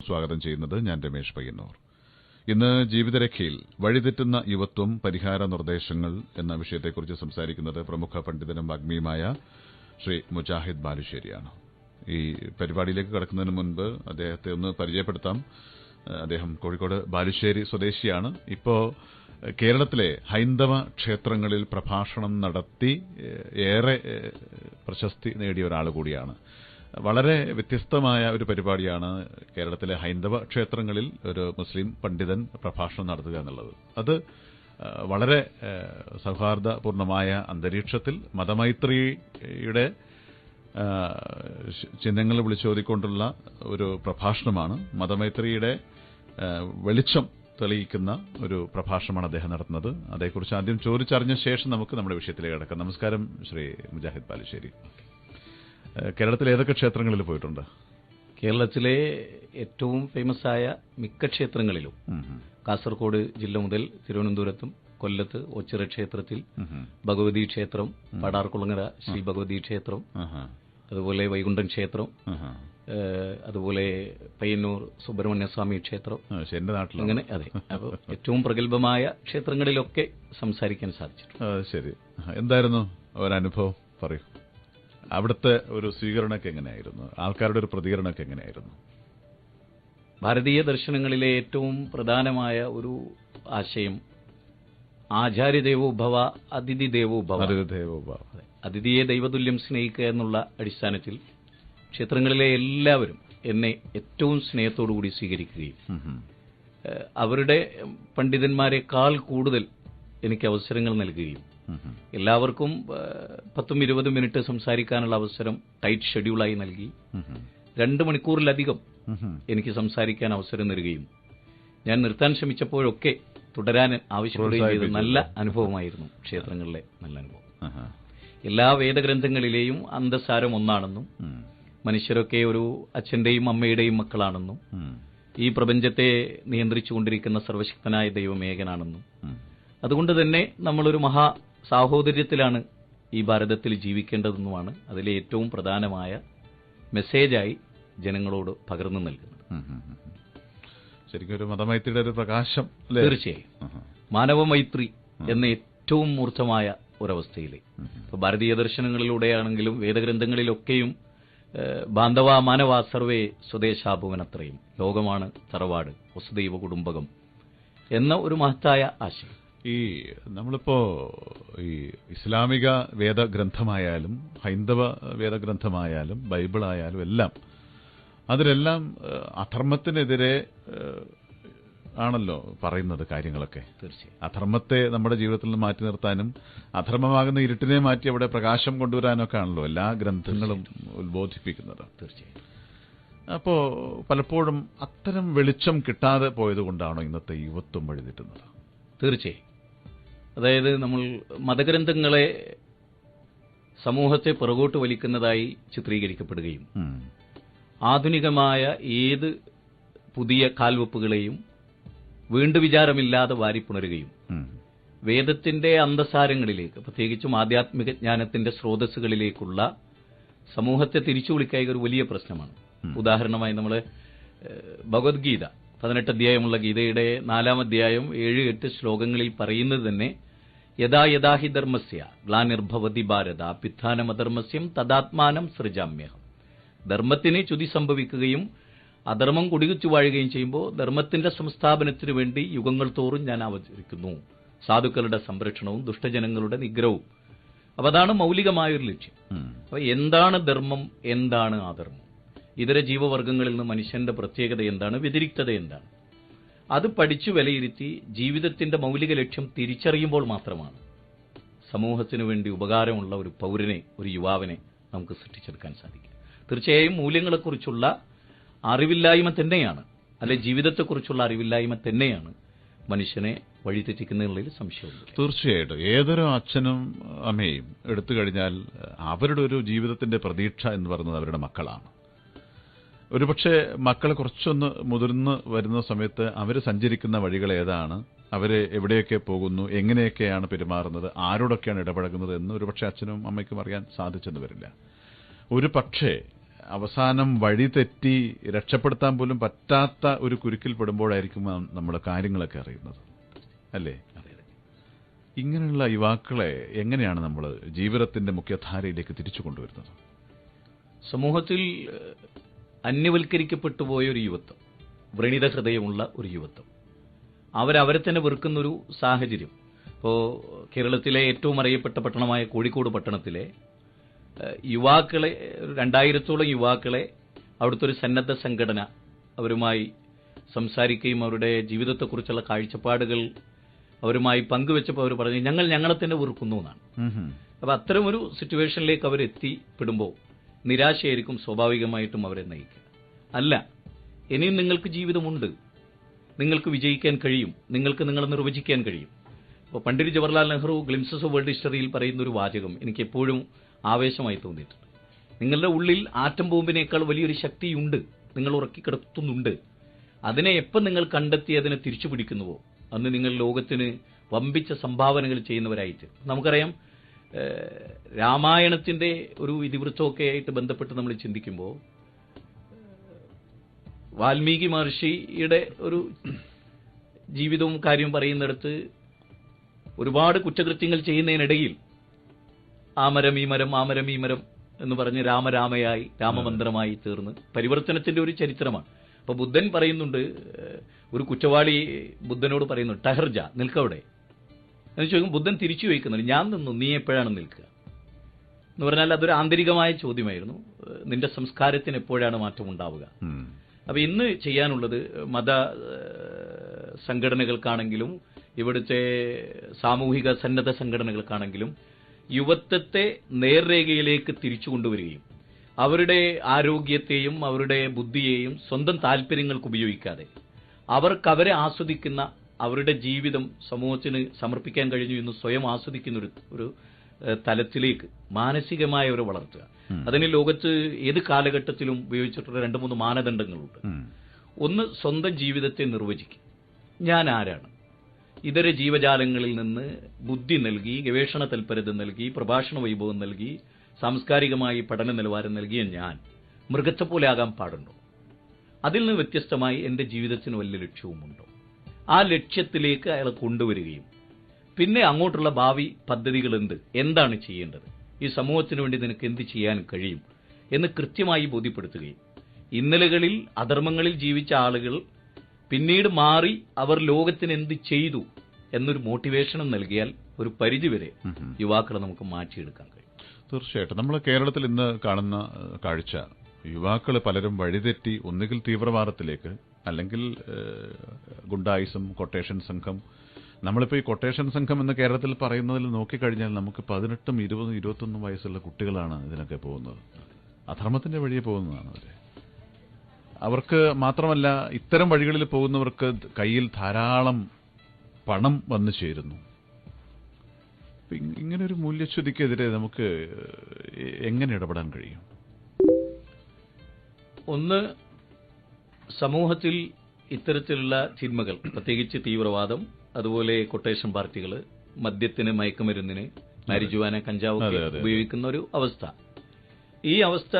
സ്വാഗതം ചെയ്യുന്നത് ഞാൻ രമേശ് പയ്യന്നൂർ. ഇന്ന് ജീവിതരേഖയിൽ വഴിതെറ്റുന്ന യുവത്വം പരിഹാര നിർദ്ദേശങ്ങൾ എന്ന വിഷയത്തെക്കുറിച്ച് സംസാരിക്കുന്നത് പ്രമുഖ പണ്ഡിതനും വാഗ്മിയുമായ ശ്രീ മുജാഹിദ് ബാലുശ്ശേരിയാണ്. ഈ പരിപാടിയിലേക്ക് കടക്കുന്നതിന് മുൻപ് അദ്ദേഹത്തെ ഒന്ന് പരിചയപ്പെടുത്താം. അദ്ദേഹം കോഴിക്കോട് ബാലുശ്ശേരി സ്വദേശിയാണ്. ഇപ്പോൾ കേരളത്തിലെ ഹൈന്ദവ ക്ഷേത്രങ്ങളിൽ പ്രഭാഷണം നടത്തി ഏറെ പ്രശസ്തി നേടിയ ഒരാൾ കൂടിയാണ്. വളരെ വ്യത്യസ്തമായ ഒരു പരിപാടിയാണ് കേരളത്തിലെ ഹൈന്ദവ ക്ഷേത്രങ്ങളിൽ ഒരു മുസ്ലിം പണ്ഡിതൻ പ്രഭാഷണം നടത്തുക എന്നുള്ളത്. അത് വളരെ സൗഹാർദ്ദപൂർണമായ അന്തരീക്ഷത്തിൽ മതമൈത്രിയുടെ ചിഹ്നങ്ങൾ വിളിച്ചോതിക്കൊണ്ടുള്ള ഒരു പ്രഭാഷണമാണ്. മതമൈത്രിയുടെ വെളിച്ചം തെളിയിക്കുന്ന ഒരു പ്രഭാഷണമാണ് അദ്ദേഹം നടത്തുന്നത്. അതേക്കുറിച്ച് ആദ്യം ചോദിച്ചറിഞ്ഞ ശേഷം നമുക്ക് നമ്മുടെ വിഷയത്തിലേക്ക് കടക്കാം. നമസ്കാരം ശ്രീ മുജാഹിദ് ബാലുശ്ശേരി. കേരളത്തിലെ ഏതൊക്കെ ക്ഷേത്രങ്ങളിൽ പോയിട്ടുണ്ട്? കേരളത്തിലെ ഏറ്റവും ഫേമസ് ആയ മിക്ക ക്ഷേത്രങ്ങളിലും കാസർഗോഡ് ജില്ല മുതൽ തിരുവനന്തപുരത്തും കൊല്ലത്ത് ഒച്ചിറ ക്ഷേത്രത്തിൽ ഭഗവതി ക്ഷേത്രം, പടാർകുളങ്ങര ശ്രീ ഭഗവതി ക്ഷേത്രം, അതുപോലെ വൈകുണ്ഠൻ ക്ഷേത്രം, അതുപോലെ പയ്യന്നൂർ സുബ്രഹ്മണ്യസ്വാമി ക്ഷേത്രം, എന്റെ നാട്ടിൽ അങ്ങനെ. അതെ, അപ്പോൾ ഏറ്റവും പ്രഗത്ഭമായ ക്ഷേത്രങ്ങളിലൊക്കെ സംസാരിക്കാൻ സാധിച്ചിട്ടുണ്ട്. ശരി, എന്തായിരുന്നു ഒരനുഭവം പറയൂ. അവിടുത്തെ ഒരു സ്വീകരണമൊക്കെ എങ്ങനെയായിരുന്നു? ആൾക്കാരുടെ ഒരു പ്രതികരണമൊക്കെ എങ്ങനെയായിരുന്നു? ഭാരതീയ ദർശനങ്ങളിലെ ഏറ്റവും പ്രധാനമായ ഒരു ആശയം ആചാര്യദേവോ ഭവ അതിഥി ദേവോ ഭവ. അതിഥിയെ ദൈവതുല്യം സ്നേഹിക്കുക എന്നുള്ള അടിസ്ഥാനത്തിൽ ക്ഷേത്രങ്ങളിലെ എല്ലാവരും എന്നെ ഏറ്റവും സ്നേഹത്തോടുകൂടി സ്വീകരിക്കുകയും അവരുടെ പണ്ഡിതന്മാരെക്കാൾ കൂടുതൽ എനിക്ക് അവസരങ്ങൾ നൽകുകയും എല്ലാവർക്കും 10-20 മിനിറ്റ് സംസാരിക്കാനുള്ള അവസരം ടൈറ്റ് ഷെഡ്യൂളായി നൽകി 2 മണിക്കൂറിലധികം എനിക്ക് സംസാരിക്കാൻ അവസരം തരികയും ഞാൻ നിർത്താൻ ശ്രമിച്ചപ്പോഴൊക്കെ തുടരാൻ ആവശ്യപ്പെടുകയും ചെയ്ത നല്ല അനുഭവമായിരുന്നു. ക്ഷേത്രങ്ങളിലെ നല്ല അനുഭവം. എല്ലാ വേദഗ്രന്ഥങ്ങളിലെയും അന്തസാരം ഒന്നാണെന്നും മനുഷ്യരൊക്കെ ഒരു അച്ഛന്റെയും അമ്മയുടെയും മക്കളാണെന്നും ഈ പ്രപഞ്ചത്തെ നിയന്ത്രിച്ചുകൊണ്ടിരിക്കുന്ന സർവശക്തനായ ദൈവം ഏകനാണെന്നും അതുകൊണ്ട് തന്നെ നമ്മളൊരു മഹാ സാഹോദര്യത്തിലാണ് ഈ ഭാരതത്തിൽ ജീവിക്കേണ്ടതെന്നുമാണ് അതിലെ ഏറ്റവും പ്രധാനമായ മെസ്സേജായി ജനങ്ങളോട് പകർന്നു നൽകുന്നത്. ശരിക്കും ഒരു മതമൈത്രിയുടെ ഒരു പ്രകാശം. തീർച്ചയായും മാനവമൈത്രി എന്ന ഏറ്റവും മൂർത്തമായ ഒരവസ്ഥയിലെ ഇപ്പോൾ ഭാരതീയ ദർശനങ്ങളിലൂടെയാണെങ്കിലും വേദഗ്രന്ഥങ്ങളിലൊക്കെയും ബാന്ധവ മാനവ സർവേ സ്വദേശാഭുവനത്രയും, ലോകമാണ് തറവാട് വസുദൈവ കുടുംബകം എന്ന ഒരു മഹത്തായ ആശയം. ഈ നമ്മളിപ്പോ ഈ ഇസ്ലാമിക വേദഗ്രന്ഥമായാലും ഹൈന്ദവ വേദഗ്രന്ഥമായാലും ബൈബിളായാലും എല്ലാം അതിലെല്ലാം അധർമ്മത്തിനെതിരെ ആണല്ലോ പറയുന്നത് കാര്യങ്ങളൊക്കെ. തീർച്ചയായും അധർമ്മത്തെ നമ്മുടെ ജീവിതത്തിൽ നിന്ന് മാറ്റി നിർത്താനും അധർമ്മമാകുന്ന ഇരുട്ടിനെ മാറ്റി അവിടെ പ്രകാശം കൊണ്ടുവരാനൊക്കെ ആണല്ലോ എല്ലാ ഗ്രന്ഥങ്ങളും ഉത്ബോധിപ്പിക്കുന്നത്. തീർച്ചയായും. അപ്പോ പലപ്പോഴും അത്തരം വെളിച്ചം കിട്ടാതെ പോയതുകൊണ്ടാണോ ഇന്നത്തെ യുവത്വം വഴിതെറ്റുന്നത്? തീർച്ചയായും. അതായത് നമ്മൾ മതഗ്രന്ഥങ്ങളെ സമൂഹത്തെ പുറകോട്ട് വലിക്കുന്നതായി ചിത്രീകരിക്കപ്പെടുകയും ആധുനികമായ ഏത് പുതിയ കാൽവെപ്പുകളെയും വീണ്ടും വിചാരമില്ലാതെ വാരിപ്പുണരുകയും വേദത്തിന്റെ അന്തസാരങ്ങളിലേക്ക്, പ്രത്യേകിച്ചും ആധ്യാത്മിക ജ്ഞാനത്തിന്റെ സ്രോതസ്സുകളിലേക്കുള്ള സമൂഹത്തെ തിരിച്ചു വിളിക്കുക ഒരു വലിയ പ്രശ്നമാണ്. ഉദാഹരണമായി നമ്മൾ ഭഗവത്ഗീത 18 അധ്യായമുള്ള ഗീതയുടെ 4-ാം അധ്യായം 7-8 ശ്ലോകങ്ങളിൽ പറയുന്നത് തന്നെ യഥാ യഥാഹി ധർമ്മസ്യ ഗ്ലാനിർഭവതി ഭാരത അഭ്യുത്ഥാനമധർമ്മസ്യം തദാത്മാനം സൃജാമ്യഹം. ധർമ്മത്തിന് ചുതി സംഭവിക്കുകയും അധർമ്മം കുടികുച്ചു വാഴുകയും ചെയ്യുമ്പോൾ ധർമ്മത്തിന്റെ സംസ്ഥാപനത്തിനു വേണ്ടി യുഗങ്ങൾ തോറും ഞാൻ അവതരിക്കുന്നു. സാധുക്കളുടെ സംരക്ഷണവും ദുഷ്ടജനങ്ങളുടെ നിഗ്രഹവും. അപ്പൊ അതാണ് മൗലികമായൊരു ലക്ഷ്യം. അപ്പൊ എന്താണ് ധർമ്മം, എന്താണ് അധർമ്മം, ഇതര ജീവവർഗങ്ങളിൽ നിന്ന് മനുഷ്യന്റെ പ്രത്യേകത എന്താണ്, വ്യതിരിക്തത എന്താണ്, അത് പഠിച്ചു വിലയിരുത്തി ജീവിതത്തിന്റെ മൗലിക ലക്ഷ്യം തിരിച്ചറിയുമ്പോൾ മാത്രമാണ് സമൂഹത്തിനു വേണ്ടി ഉപകാരമുള്ള ഒരു പൗരനെ, ഒരു യുവാവിനെ നമുക്ക് സൃഷ്ടിച്ചെടുക്കാൻ സാധിക്കും. തീർച്ചയായും മൂല്യങ്ങളെക്കുറിച്ചുള്ള അറിവില്ലായ്മ തന്നെയാണ്, അല്ലെ ജീവിതത്തെക്കുറിച്ചുള്ള അറിവില്ലായ്മ തന്നെയാണ് മനുഷ്യനെ വഴിതെറ്റിക്കുന്നതിൽ സംശയമുണ്ട്. തീർച്ചയായിട്ടും ഏതൊരു അച്ഛനും അമ്മയും എടുത്തു കഴിഞ്ഞാൽ അവരുടെ ഒരു ജീവിതത്തിന്റെ പ്രതീക്ഷ എന്ന് പറയുന്നത് അവരുടെ മക്കളാണ്. ഒരുപക്ഷെ മക്കൾ കുറച്ചൊന്ന് മുതിർന്ന് വരുന്ന സമയത്ത് അവർ സഞ്ചരിക്കുന്ന വഴികൾ ഏതാണ്, അവര് എവിടെയൊക്കെ പോകുന്നു, എങ്ങനെയൊക്കെയാണ് പെരുമാറുന്നത്, ആരോടൊക്കെയാണ് ഇടപഴകുന്നത് എന്ന് ഒരുപക്ഷെ അച്ഛനും അമ്മയ്ക്കും അറിയാൻ സാധിച്ചെന്ന് വരില്ല. ഒരു പക്ഷേ അവസാനം വഴി തെറ്റി രക്ഷപ്പെടുത്താൻ പോലും പറ്റാത്ത ഒരു കുരുക്കിൽ പെടുമ്പോഴായിരിക്കും നമ്മൾ കാര്യങ്ങളൊക്കെ അറിയുന്നത്, അല്ലേ? ഇങ്ങനെയുള്ള യുവാക്കളെ എങ്ങനെയാണ് നമ്മൾ ജീവിതത്തിന്റെ മുഖ്യധാരയിലേക്ക് തിരിച്ചു കൊണ്ടുവരുന്നത്? സമൂഹത്തിൽ അന്യവൽക്കരിക്കപ്പെട്ടു പോയ ഒരു യുവത്വം, വ്രണിത ഹൃദയമുള്ള ഒരു യുവത്വം, അവരെ തന്നെ വെറുക്കുന്നൊരു സാഹചര്യം. ഇപ്പോൾ കേരളത്തിലെ ഏറ്റവും അറിയപ്പെട്ട പട്ടണമായ കോഴിക്കോട് പട്ടണത്തിലെ യുവാക്കളെ, 2000-ഓളം യുവാക്കളെ അവിടുത്തെ ഒരു സന്നദ്ധ സംഘടന അവരുമായി സംസാരിക്കുകയും അവരുടെ ജീവിതത്തെക്കുറിച്ചുള്ള കാഴ്ചപ്പാടുകൾ അവരുമായി പങ്കുവെച്ചപ്പോൾ അവർ പറഞ്ഞു, ഞങ്ങളെ തന്നെ വെറുക്കുന്നു എന്നാണ്. അപ്പോൾ അത്തരമൊരു സിറ്റുവേഷനിലേക്ക് അവരെത്തിപ്പെടുമ്പോൾ നിരാശയായിരിക്കും സ്വാഭാവികമായിട്ടും അവരെ നയിക്കുക. അല്ല, ഇനിയും നിങ്ങൾക്ക് ജീവിതമുണ്ട്, നിങ്ങൾക്ക് വിജയിക്കാൻ കഴിയും, നിങ്ങൾക്ക് നിങ്ങളെ നിർവചിക്കാൻ കഴിയും. അപ്പോൾ Pandit Jawaharlal Nehru Glimpses of World ഹിസ്റ്ററിയിൽ പറയുന്ന ഒരു വാചകം എനിക്ക് എപ്പോഴും ആവേശമായി തോന്നിയിട്ടുണ്ട്. നിങ്ങളുടെ ഉള്ളിൽ ആറ്റം ബോംബിനേക്കാൾ വലിയൊരു ശക്തിയുണ്ട്, നിങ്ങൾ ഉറക്കിക്കിടത്തുന്നുണ്ട്. അതിനെ എപ്പം നിങ്ങൾ കണ്ടെത്തി അതിനെ തിരിച്ചു പിടിക്കുന്നുവോ അന്ന് നിങ്ങൾ ലോകത്തിന് വമ്പിച്ച സംഭാവനകൾ ചെയ്യുന്നവരായിട്ട്. നമുക്കറിയാം, രാമായണത്തിന്റെ ഒരു ഇതിവൃത്തമൊക്കെ ആയിട്ട് ബന്ധപ്പെട്ട് നമ്മൾ ചിന്തിക്കുമ്പോൾ വാൽമീകി മഹർഷിയുടെ ഒരു ജീവിതവും കാര്യവും പറയുന്നിടത്ത് ഒരുപാട് കുറ്റകൃത്യങ്ങൾ ചെയ്യുന്നതിനിടയിൽ ആ മരം ഈ മരം, ആ മരം ഈ മരം എന്ന് പറഞ്ഞ് രാമരാമയായി രാമമന്ത്രമായി തീർന്ന് പരിവർത്തനത്തിന്റെ ഒരു ചരിത്രമാണ്. അപ്പൊ ബുദ്ധൻ പറയുന്നുണ്ട്, ഒരു കുറ്റവാളി ബുദ്ധനോട് പറയുന്നു, ടഹർജ, നിൽക്കവിടെ എന്ന് ചോദിക്കും. ബുദ്ധൻ തിരിച്ചു ചോദിക്കുന്നുണ്ട്, ഞാൻ നിന്നു, നീ എപ്പോഴാണ് നിൽക്കുക എന്ന് പറഞ്ഞാൽ അതൊരു ആന്തരികമായ ചോദ്യമായിരുന്നു. നിന്റെ സംസ്കാരത്തിന് എപ്പോഴാണ് മാറ്റം ഉണ്ടാവുക? അപ്പൊ ഇന്ന് ചെയ്യാനുള്ളത് മത സംഘടനകൾക്കാണെങ്കിലും ഇവിടുത്തെ സാമൂഹിക സന്നദ്ധ സംഘടനകൾക്കാണെങ്കിലും യുവത്വത്തെ നേർരേഖയിലേക്ക് തിരിച്ചു കൊണ്ടുവരികയും അവരുടെ ആരോഗ്യത്തെയും അവരുടെ ബുദ്ധിയെയും സ്വന്തം താല്പര്യങ്ങൾക്ക് ഉപയോഗിക്കാതെ അവരെ ആസ്വദിക്കുന്ന അവരുടെ ജീവിതം സമൂഹത്തിന് സമർപ്പിക്കാൻ കഴിഞ്ഞു എന്ന് സ്വയം ആസ്വദിക്കുന്ന ഒരു തലത്തിലേക്ക് മാനസികമായ ഒരു വളർത്തുക. അതിന് ലോകത്ത് ഏത് കാലഘട്ടത്തിലും ഉപയോഗിച്ചിട്ടുള്ള 2-3 മാനദണ്ഡങ്ങളുണ്ട്. ഒന്ന്, സ്വന്തം ജീവിതത്തെ നിർവചിക്കുക. ഞാൻ ആരാണ്? ഇതര ജീവജാലങ്ങളിൽ നിന്ന് ബുദ്ധി നൽകി, ഗവേഷണ തൽപരത നൽകി, പ്രഭാഷണ വൈഭവം നൽകി, സാംസ്കാരികമായി പഠന നിലവാരം നൽകിയ ഞാൻ മൃഗത്തെ പോലെ ആകാൻ പാടുണ്ടോ? അതിൽ നിന്ന് വ്യത്യസ്തമായി എന്റെ ജീവിതത്തിന് വല്ല ലക്ഷ്യവുമുണ്ടോ? ആ ലക്ഷ്യത്തിലേക്ക് അയാളെ കൊണ്ടുവരികയും പിന്നെ അങ്ങോട്ടുള്ള ഭാവി പദ്ധതികൾ എന്താണ് ചെയ്യേണ്ടത്, ഈ സമൂഹത്തിന് വേണ്ടി നിനക്ക് എന്ത് ചെയ്യാൻ കഴിയും എന്ന് കൃത്യമായി ബോധ്യപ്പെടുത്തുകയും ഇന്നലകളിൽ അധർമ്മങ്ങളിൽ ജീവിച്ച ആളുകൾ പിന്നീട് മാറി അവർ ലോകത്തിന് എന്ത് ചെയ്തു എന്നൊരു മോട്ടിവേഷനും നൽകിയാൽ ഒരു പരിധിവരെ യുവാക്കളെ നമുക്ക് മാറ്റിയെടുക്കാൻ കഴിയും. തീർച്ചയായിട്ടും നമ്മൾ കേരളത്തിൽ ഇന്ന് കാണുന്ന കാഴ്ച, യുവാക്കൾ പലരും വഴിതെറ്റി ഒന്നുകിൽ തീവ്രവാദത്തിലേക്ക്, അല്ലെങ്കിൽ ഗുണ്ടായിസം, കൊട്ടേഷൻ സംഘം. നമ്മളിപ്പോൾ ഈ കൊട്ടേഷൻ സംഘം എന്ന് കേരളത്തിൽ പറയുന്നതിൽ നോക്കിക്കഴിഞ്ഞാൽ നമുക്ക് 18, 20, 21 വയസ്സുള്ള കുട്ടികളാണ് ഇതിനൊക്കെ പോകുന്നത്. അധർമ്മത്തിന്റെ വഴിയെ പോകുന്നതാണ് അവർക്ക് മാത്രമല്ല, ഇത്തരം വഴികളിൽ പോകുന്നവർക്ക് കയ്യിൽ ധാരാളം പണം വന്നു ചേരുന്നു. ഇങ്ങനൊരു മൂല്യച്യുതിക്കെതിരെ നമുക്ക് എങ്ങനെ ഇടപെടാൻ കഴിയും? ഒന്ന്, സമൂഹത്തിൽ ഇത്തരത്തിലുള്ള തിന്മകൾ, പ്രത്യേകിച്ച് തീവ്രവാദം, അതുപോലെ കൊട്ടേഷൻ പാർട്ടികൾ, മദ്യത്തിന്, മയക്കുമരുന്നിന്, മരിജുവാന, കഞ്ചാവ് ഉപയോഗിക്കുന്ന ഒരു അവസ്ഥ. ഈ അവസ്ഥ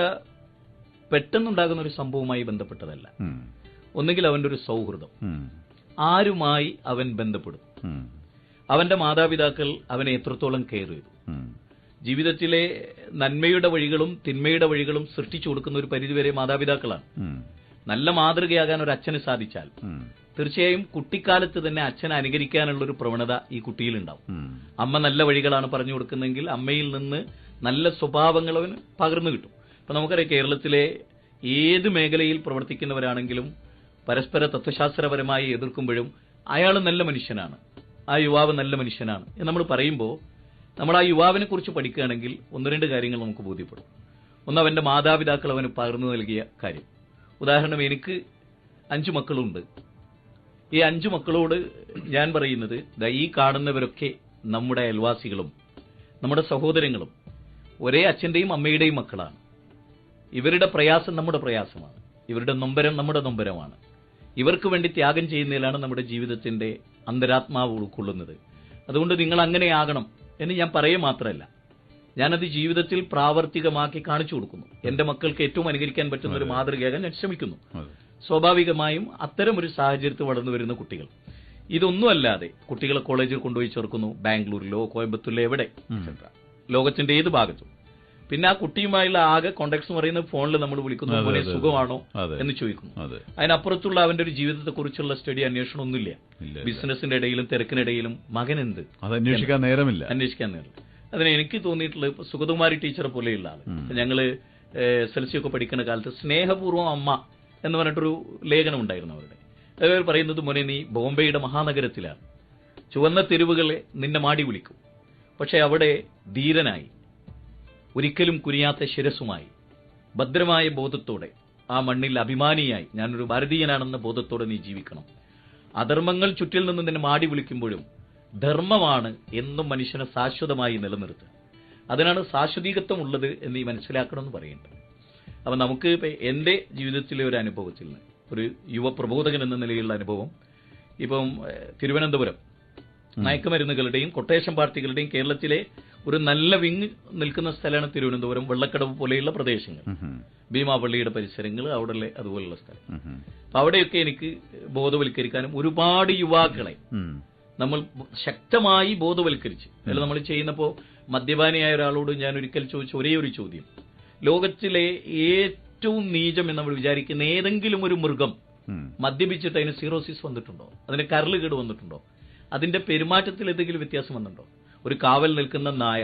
പെട്ടെന്നുണ്ടാകുന്ന ഒരു സംഭവവുമായി ബന്ധപ്പെട്ടതല്ല. ഒന്നുകിൽ അവന്റെ ഒരു സൗഹൃദം, ആരുമായി അവൻ ബന്ധപ്പെടും, അവന്റെ മാതാപിതാക്കൾ അവനെ എത്രത്തോളം കെയർ ചെയ്തു, ജീവിതത്തിലെ നന്മയുടെ വഴികളും തിന്മയുടെ വഴികളും സൃഷ്ടിച്ചു കൊടുക്കുന്ന ഒരു പരിധിവരെ മാതാപിതാക്കളാണ്. നല്ല മാതൃകയാകാൻ ഒരു അച്ഛന് സാധിച്ചാൽ തീർച്ചയായും കുട്ടിക്കാലത്ത് തന്നെ അച്ഛനെ അനുകരിക്കാനുള്ള ഒരു പ്രവണത ഈ കുട്ടിയിലുണ്ടാവും. അമ്മ നല്ല വഴികളാണ് പറഞ്ഞു കൊടുക്കുന്നതെങ്കിൽ അമ്മയിൽ നിന്ന് നല്ല സ്വഭാവങ്ങൾ അവന് പകർന്നു കിട്ടും. അപ്പൊ നമുക്കറിയാം, കേരളത്തിലെ ഏത് മേഖലയിൽ പ്രവർത്തിക്കുന്നവരാണെങ്കിലും പരസ്പര തത്വശാസ്ത്രപരമായി എതിർക്കുമ്പോഴും അയാൾ നല്ല മനുഷ്യനാണ്, ആ യുവാവ് നല്ല മനുഷ്യനാണ് എന്ന് നമ്മൾ പറയുമ്പോൾ നമ്മൾ ആ യുവാവിനെ കുറിച്ച് പഠിക്കുകയാണെങ്കിൽ 1-2 കാര്യങ്ങൾ നമുക്ക് ബോധ്യപ്പെടും. ഒന്ന്, അവന്റെ മാതാപിതാക്കൾ അവന് പകർന്നു നൽകിയ കാര്യം. ഉദാഹരണം, എനിക്ക് 5 മക്കളുണ്ട്. ഈ 5 മക്കളോട് ഞാൻ പറയുന്നത്, ഈ കാണുന്നവരൊക്കെ നമ്മുടെ അയൽവാസികളും നമ്മുടെ സഹോദരങ്ങളും ഒരേ അച്ഛന്റെയും അമ്മയുടെയും മക്കളാണ്. ഇവരുടെ പ്രയാസം നമ്മുടെ പ്രയാസമാണ്, ഇവരുടെ നൊമ്പരം നമ്മുടെ നൊമ്പരമാണ്. ഇവർക്ക് വേണ്ടി ത്യാഗം ചെയ്യുന്നതിലാണ് നമ്മുടെ ജീവിതത്തിന്റെ അന്തരാത്മാവ് ഉൾക്കൊള്ളുന്നത്. അതുകൊണ്ട് നിങ്ങൾ അങ്ങനെയാകണം എന്ന് ഞാൻ പറയുക മാത്രമല്ല, ഞാനത് ജീവിതത്തിൽ പ്രാവർത്തികമാക്കി കാണിച്ചു കൊടുക്കുന്നു. എന്റെ മക്കൾക്ക് ഏറ്റവും അനുകരിക്കാൻ പറ്റുന്ന ഒരു മാതൃകയാകാൻ ഞാൻ ശ്രമിക്കുന്നു. സ്വാഭാവികമായും അത്തരം ഒരു സാഹചര്യത്തിൽ വളർന്നു വരുന്ന കുട്ടികൾ ഇതൊന്നുമല്ലാതെ കുട്ടികളെ കോളേജിൽ കൊണ്ടുപോയി ചേർക്കുന്നു, ബാംഗ്ലൂരിലോ കോയമ്പത്തൂരിലോ എവിടെ, ലോകത്തിന്റെ ഏത് ഭാഗത്തും. പിന്നെ ആ കുട്ടിയുമായുള്ള ആകെ കോണ്ടാക്ട്സ് എന്ന് പറയുന്നത് ഫോണിൽ നമ്മൾ വിളിക്കുന്നു, പോലെ സുഖമാണോ എന്ന് ചോദിക്കുന്നു. അതിനപ്പുറത്തുള്ള അവന്റെ ഒരു ജീവിതത്തെക്കുറിച്ചുള്ള സ്റ്റഡി അന്വേഷണം ഒന്നുമില്ല. ബിസിനസിന്റെ ഇടയിലും തിരക്കിനിടയിലും മകനെന്ത് അന്വേഷിക്കാൻ നേരമില്ല. അതിന് എനിക്ക് തോന്നിയിട്ടുള്ള സുഗതകുമാരി ടീച്ചറെ പോലെയുള്ള ആള്, ഞങ്ങള് SLC ഒക്കെ പഠിക്കുന്ന കാലത്ത് സ്നേഹപൂർവ്വം അമ്മ എന്ന് പറഞ്ഞിട്ടൊരു ലേഖനം ഉണ്ടായിരുന്നു അവരുടെ. അവർ പറയുന്നത്, മോനെ നീ ബോംബെയുടെ മഹാനഗരത്തിലാണ്, ചുവന്ന തെരുവുകളെ നിന്നെ മാടി വിളിക്കും, പക്ഷെ അവിടെ ധീരനായി ഒരിക്കലും കുനിയാത്ത ശിരസുമായി ഭദ്രമായ ബോധത്തോടെ ആ മണ്ണിൽ അഭിമാനിയായി ഞാനൊരു ഭാരതീയനാണെന്ന ബോധത്തോടെ നീ ജീവിക്കണം. അധർമ്മങ്ങൾ ചുറ്റിൽ നിന്ന് നിന്നെ മാടി വിളിക്കുമ്പോഴും ധർമ്മമാണ് എന്നും മനുഷ്യനെ ശാശ്വതമായി നിലനിർത്തുക. അതിനാണ് ശാശ്വതീകത്വം ഉള്ളത് എന്ന് ഈ മനസ്സിലാക്കണമെന്ന് പറയുന്നുണ്ട്. അപ്പം നമുക്ക് ഇപ്പം എൻ്റെ ജീവിതത്തിലെ ഒരു അനുഭവത്തിൽ നിന്ന്, ഒരു യുവപ്രബോധകൻ എന്ന നിലയിലുള്ള അനുഭവം, ഇപ്പം തിരുവനന്തപുരം മയക്കുമരുന്നുകളുടെയും കൊട്ടേഷൻ പാർട്ടികളുടെയും കേരളത്തിലെ ഒരു നല്ല വിങ് നിൽക്കുന്ന സ്ഥലമാണ് തിരുവനന്തപുരം, വെള്ളക്കടവ് പോലെയുള്ള പ്രദേശങ്ങൾ, ഭീമാപള്ളിയുടെ പരിസരങ്ങൾ, അവിടെ അതുപോലുള്ള സ്ഥലം. അപ്പൊ അവിടെയൊക്കെ എനിക്ക് ബോധവൽക്കരിക്കാനും ഒരുപാട് യുവാക്കളെ നമ്മൾ ശക്തമായി ബോധവൽക്കരിച്ച്, അല്ല നമ്മൾ ചെയ്യുന്നപ്പോൾ മദ്യപാനിയായ ഒരാളോട് ഞാൻ ഒരിക്കൽ ചോദിച്ച ഒരേ ഒരു ചോദ്യം, ലോകത്തിലെ ഏറ്റവും നീചം എന്ന് നമ്മൾ വിചാരിക്കുന്ന ഏതെങ്കിലും ഒരു മൃഗം മദ്യപിച്ചിട്ട് അതിന് സീറോസിസ് വന്നിട്ടുണ്ടോ, അതിന് കരളുകേട് വന്നിട്ടുണ്ടോ, അതിന്റെ പെരുമാറ്റത്തിൽ എന്തെങ്കിലും വ്യത്യാസം വന്നിട്ടുണ്ടോ? ഒരു കാവൽ നിൽക്കുന്ന നായ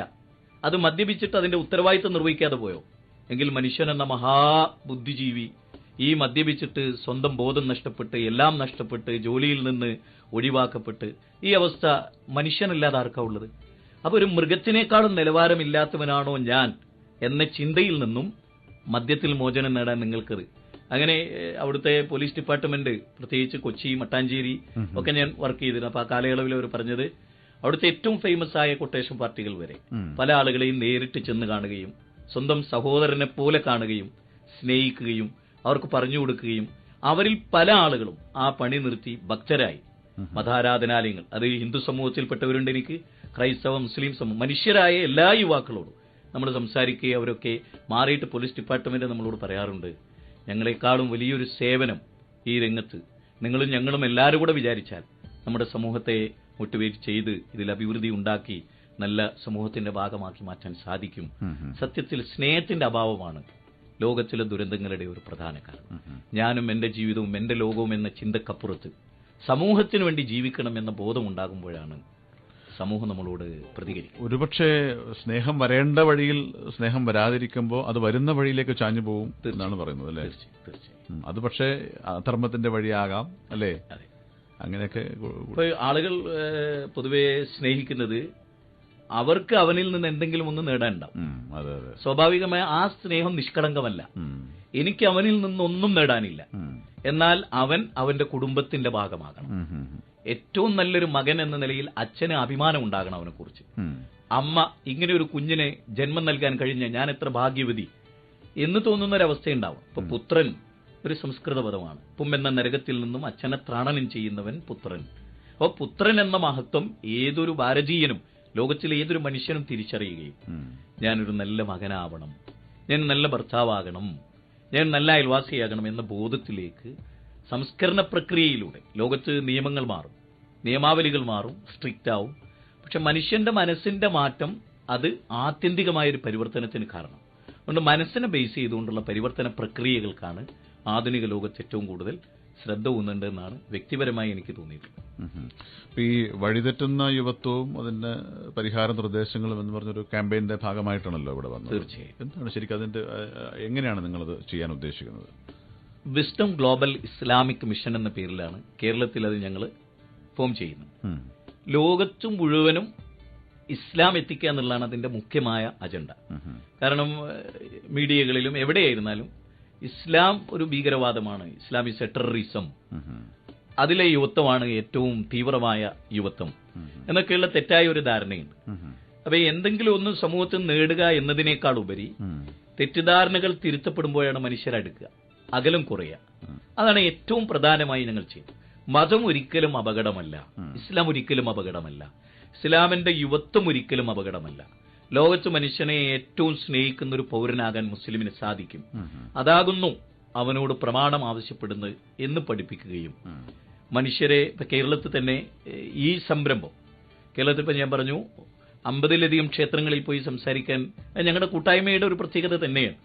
അത് മദ്യപിച്ചിട്ട് അതിന്റെ ഉത്തരവാദിത്തം നിർവഹിക്കാതെ പോയോ? എങ്കിൽ മനുഷ്യൻ എന്ന മഹാബുദ്ധിജീവി ഈ മദ്യപിച്ചിട്ട് സ്വന്തം ബോധം നഷ്ടപ്പെട്ട് എല്ലാം നഷ്ടപ്പെട്ട് ജോലിയിൽ നിന്ന് ഒഴിവാക്കപ്പെട്ട് ഈ അവസ്ഥ മനുഷ്യനല്ലാതെ ആർക്കാ ഉള്ളത്? അപ്പൊ ഒരു മൃഗത്തിനേക്കാളും നിലവാരമില്ലാത്തവനാണോ ഞാൻ എന്ന ചിന്തയിൽ നിന്നും മദ്യത്തിൽ മോചനം നേടാൻ നിങ്ങൾക്കത്. അങ്ങനെ അവിടുത്തെ പോലീസ് ഡിപ്പാർട്ട്മെന്റ്, പ്രത്യേകിച്ച് കൊച്ചി, മട്ടാഞ്ചേരി ഒക്കെ ഞാൻ വർക്ക് ചെയ്തിരുന്നു. അപ്പൊ ആ കാലയളവിൽ അവർ പറഞ്ഞത്, അവിടുത്തെ ഏറ്റവും ഫേമസ് ആയ കൊട്ടേഷൻ പാർട്ടികൾ വരെ പല ആളുകളെയും നേരിട്ട് ചെന്ന് കാണുകയും സ്വന്തം സഹോദരനെ പോലെ കാണുകയും സ്നേഹിക്കുകയും അവർക്ക് പറഞ്ഞു കൊടുക്കുകയും അവരിൽ പല ആളുകളും ആ പണി നിർത്തി ഭക്തരായി മതാരാധനാലയങ്ങൾ, അത് ഹിന്ദു സമൂഹത്തിൽപ്പെട്ടവരുണ്ട്, എനിക്ക് ക്രൈസ്തവ മുസ്ലിം സമൂഹം, മനുഷ്യരായ എല്ലാ യുവാക്കളോടും നമ്മൾ സംസാരിക്കുകയും അവരൊക്കെ മാറിയിട്ട് പോലീസ് ഡിപ്പാർട്ട്മെന്റ് നമ്മളോട് പറയാറുണ്ട്, ഞങ്ങളെക്കാളും വലിയൊരു സേവനം ഈ രംഗത്ത് നിങ്ങളും ഞങ്ങളും എല്ലാവരും കൂടെ വിചാരിച്ചാൽ നമ്മുടെ സമൂഹത്തെ മോട്ടിവേറ്റ് ചെയ്ത് ഇതിൽ അഭിവൃദ്ധി ഉണ്ടാക്കി നല്ല സമൂഹത്തിന്റെ ഭാഗമാക്കി മാറ്റാൻ സാധിക്കും. സത്യത്തിൽ സ്നേഹത്തിന്റെ അഭാവമാണ് ലോകത്തിലെ ദുരന്തങ്ങളുടെ ഒരു പ്രധാന കാരണം. ഞാനും എന്റെ ജീവിതവും എന്റെ ലോകവും എന്ന ചിന്തക്കപ്പുറത്ത് സമൂഹത്തിന് വേണ്ടി ജീവിക്കണം എന്ന ബോധം ഉണ്ടാകുമ്പോഴാണ് സമൂഹം നമ്മളോട് പ്രതികരിക്കും. ഒരുപക്ഷെ സ്നേഹം വരേണ്ട വഴിയിൽ സ്നേഹം വരാതിരിക്കുമ്പോൾ അത് വരുന്ന വഴിയിലേക്ക് ചാഞ്ഞു പോകും എന്നാണ് പറയുന്നത്, അല്ലേ? തീർച്ചയായും. അത് പക്ഷേ അധർമ്മത്തിന്റെ വഴിയാകാം, അല്ലേ? അങ്ങനെയൊക്കെ ആളുകൾ പൊതുവെ സ്നേഹിക്കുന്നത് അവർക്ക് അവനിൽ നിന്ന് എന്തെങ്കിലും ഒന്ന് നേടാനുണ്ടാവും. സ്വാഭാവികമായ ആ സ്നേഹം നിഷ്കളങ്കമല്ല. എനിക്ക് അവനിൽ നിന്നൊന്നും നേടാനില്ല, എന്നാൽ അവൻ അവന്റെ കുടുംബത്തിന്റെ ഭാഗമാകണം. ഏറ്റവും നല്ലൊരു മകൻ എന്ന നിലയിൽ അച്ഛന് അഭിമാനം ഉണ്ടാകണം അവനെക്കുറിച്ച്. അമ്മ ഇങ്ങനെ ഒരു കുഞ്ഞിനെ ജന്മം നൽകാൻ കഴിഞ്ഞ ഞാൻ എത്ര ഭാഗ്യവതി എന്ന് തോന്നുന്ന ഒരവസ്ഥയുണ്ടാവും. ഇപ്പൊ പുത്രൻ ഒരു സംസ്കൃത പദമാണ്. പും എന്ന നരകത്തിൽ നിന്നും അച്ഛനെ ത്രാണനം ചെയ്യുന്നവൻ പുത്രൻ. അപ്പോൾ പുത്രൻ എന്ന മഹത്വം ഏതൊരു ഭാരതീയനും ലോകത്തിലെ ഏതൊരു മനുഷ്യനും തിരിച്ചറിയുകയും ഞാനൊരു നല്ല മകനാവണം, ഞാൻ നല്ല ഭർത്താവാകണം, ഞാൻ നല്ല അയൽവാസിയാകണം എന്ന ബോധത്തിലേക്ക് സംസ്കരണ പ്രക്രിയയിലൂടെ ലോകത്ത് നിയമങ്ങൾ മാറും, നിയമാവലികൾ മാറും, സ്ട്രിക്റ്റ് ആവും. പക്ഷെ മനുഷ്യന്റെ മനസ്സിന്റെ മാറ്റം അത് ആത്യന്തികമായൊരു പരിവർത്തനത്തിന് കാരണം. അതുകൊണ്ട് മനസ്സിനെ ബേസ് ചെയ്തുകൊണ്ടുള്ള പരിവർത്തന പ്രക്രിയകൾക്കാണ് ആധുനിക ലോകത്ത് ഏറ്റവും കൂടുതൽ ശ്രദ്ധ ഊന്നുണ്ട് എന്നാണ് വ്യക്തിപരമായി എനിക്ക് തോന്നിയിട്ടുള്ളത്. ഈ വഴിതെറ്റുന്ന യുവത്വവും അതിന്റെ പരിഹാര നിർദ്ദേശങ്ങളും എന്ന് പറഞ്ഞൊരു ക്യാമ്പയിന്റെ ഭാഗമായിട്ടാണല്ലോ ഇവിടെ വന്നത്. തീർച്ചയായും. എന്താണ് ശരിക്കും അതിന്റെ, എങ്ങനെയാണ് നിങ്ങളത് ചെയ്യാൻ ഉദ്ദേശിക്കുന്നത്? വിസ്ഡം ഗ്ലോബൽ ഇസ്ലാമിക് മിഷൻ എന്ന പേരിലാണ് കേരളത്തിൽ അത് ഞങ്ങൾ ഫോം ചെയ്യുന്നത്. ലോകത്ത് മുഴുവനും ഇസ്ലാം എത്തിക്കുക എന്നുള്ളതാണ് അതിന്റെ മുഖ്യമായ അജണ്ട. കാരണം മീഡിയകളിലും എവിടെയായിരുന്നാലും ഇസ്ലാം ഒരു ഭീകരവാദമാണ്, ഇസ്ലാം ഇസ് എ ടെററിസം, അതിലെ യുവത്വമാണ് ഏറ്റവും തീവ്രമായ യുവത്വം എന്നൊക്കെയുള്ള തെറ്റായ ഒരു ധാരണയുണ്ട്. അപ്പൊ എന്തെങ്കിലും ഒന്ന് സമൂഹത്തിൽ നേടുക എന്നതിനേക്കാൾ ഉപരി തെറ്റിദ്ധാരണകൾ തിരുത്തപ്പെടുമ്പോഴാണ് മനുഷ്യരടുക്കുക, അകലം കുറയുക. അതാണ് ഏറ്റവും പ്രധാനമായി ഞങ്ങൾ ചെയ്യുന്നത്. മതം ഒരിക്കലും അപകടമല്ല, ഇസ്ലാം ഒരിക്കലും അപകടമല്ല, ഇസ്ലാമിന്റെ യുവത്വം ഒരിക്കലും അപകടമല്ല. ലോകത്ത് മനുഷ്യനെ ഏറ്റവും സ്നേഹിക്കുന്ന ഒരു പൗരനാകാൻ മുസ്ലിമിന് സാധിക്കും. അതാകുന്നു അവനോട് പ്രമാണം ആവശ്യപ്പെടുന്നത് എന്ന് പഠിപ്പിക്കുകയും മനുഷ്യരെ ഇപ്പൊ കേരളത്തിൽ തന്നെ ഈ സംരംഭം കേരളത്തിൽ ഇപ്പൊ ഞാൻ പറഞ്ഞു 50-ലധികം ക്ഷേത്രങ്ങളിൽ പോയി സംസാരിക്കാൻ ഞങ്ങളുടെ കൂട്ടായ്മയുടെ ഒരു പ്രത്യേകത തന്നെയാണ്.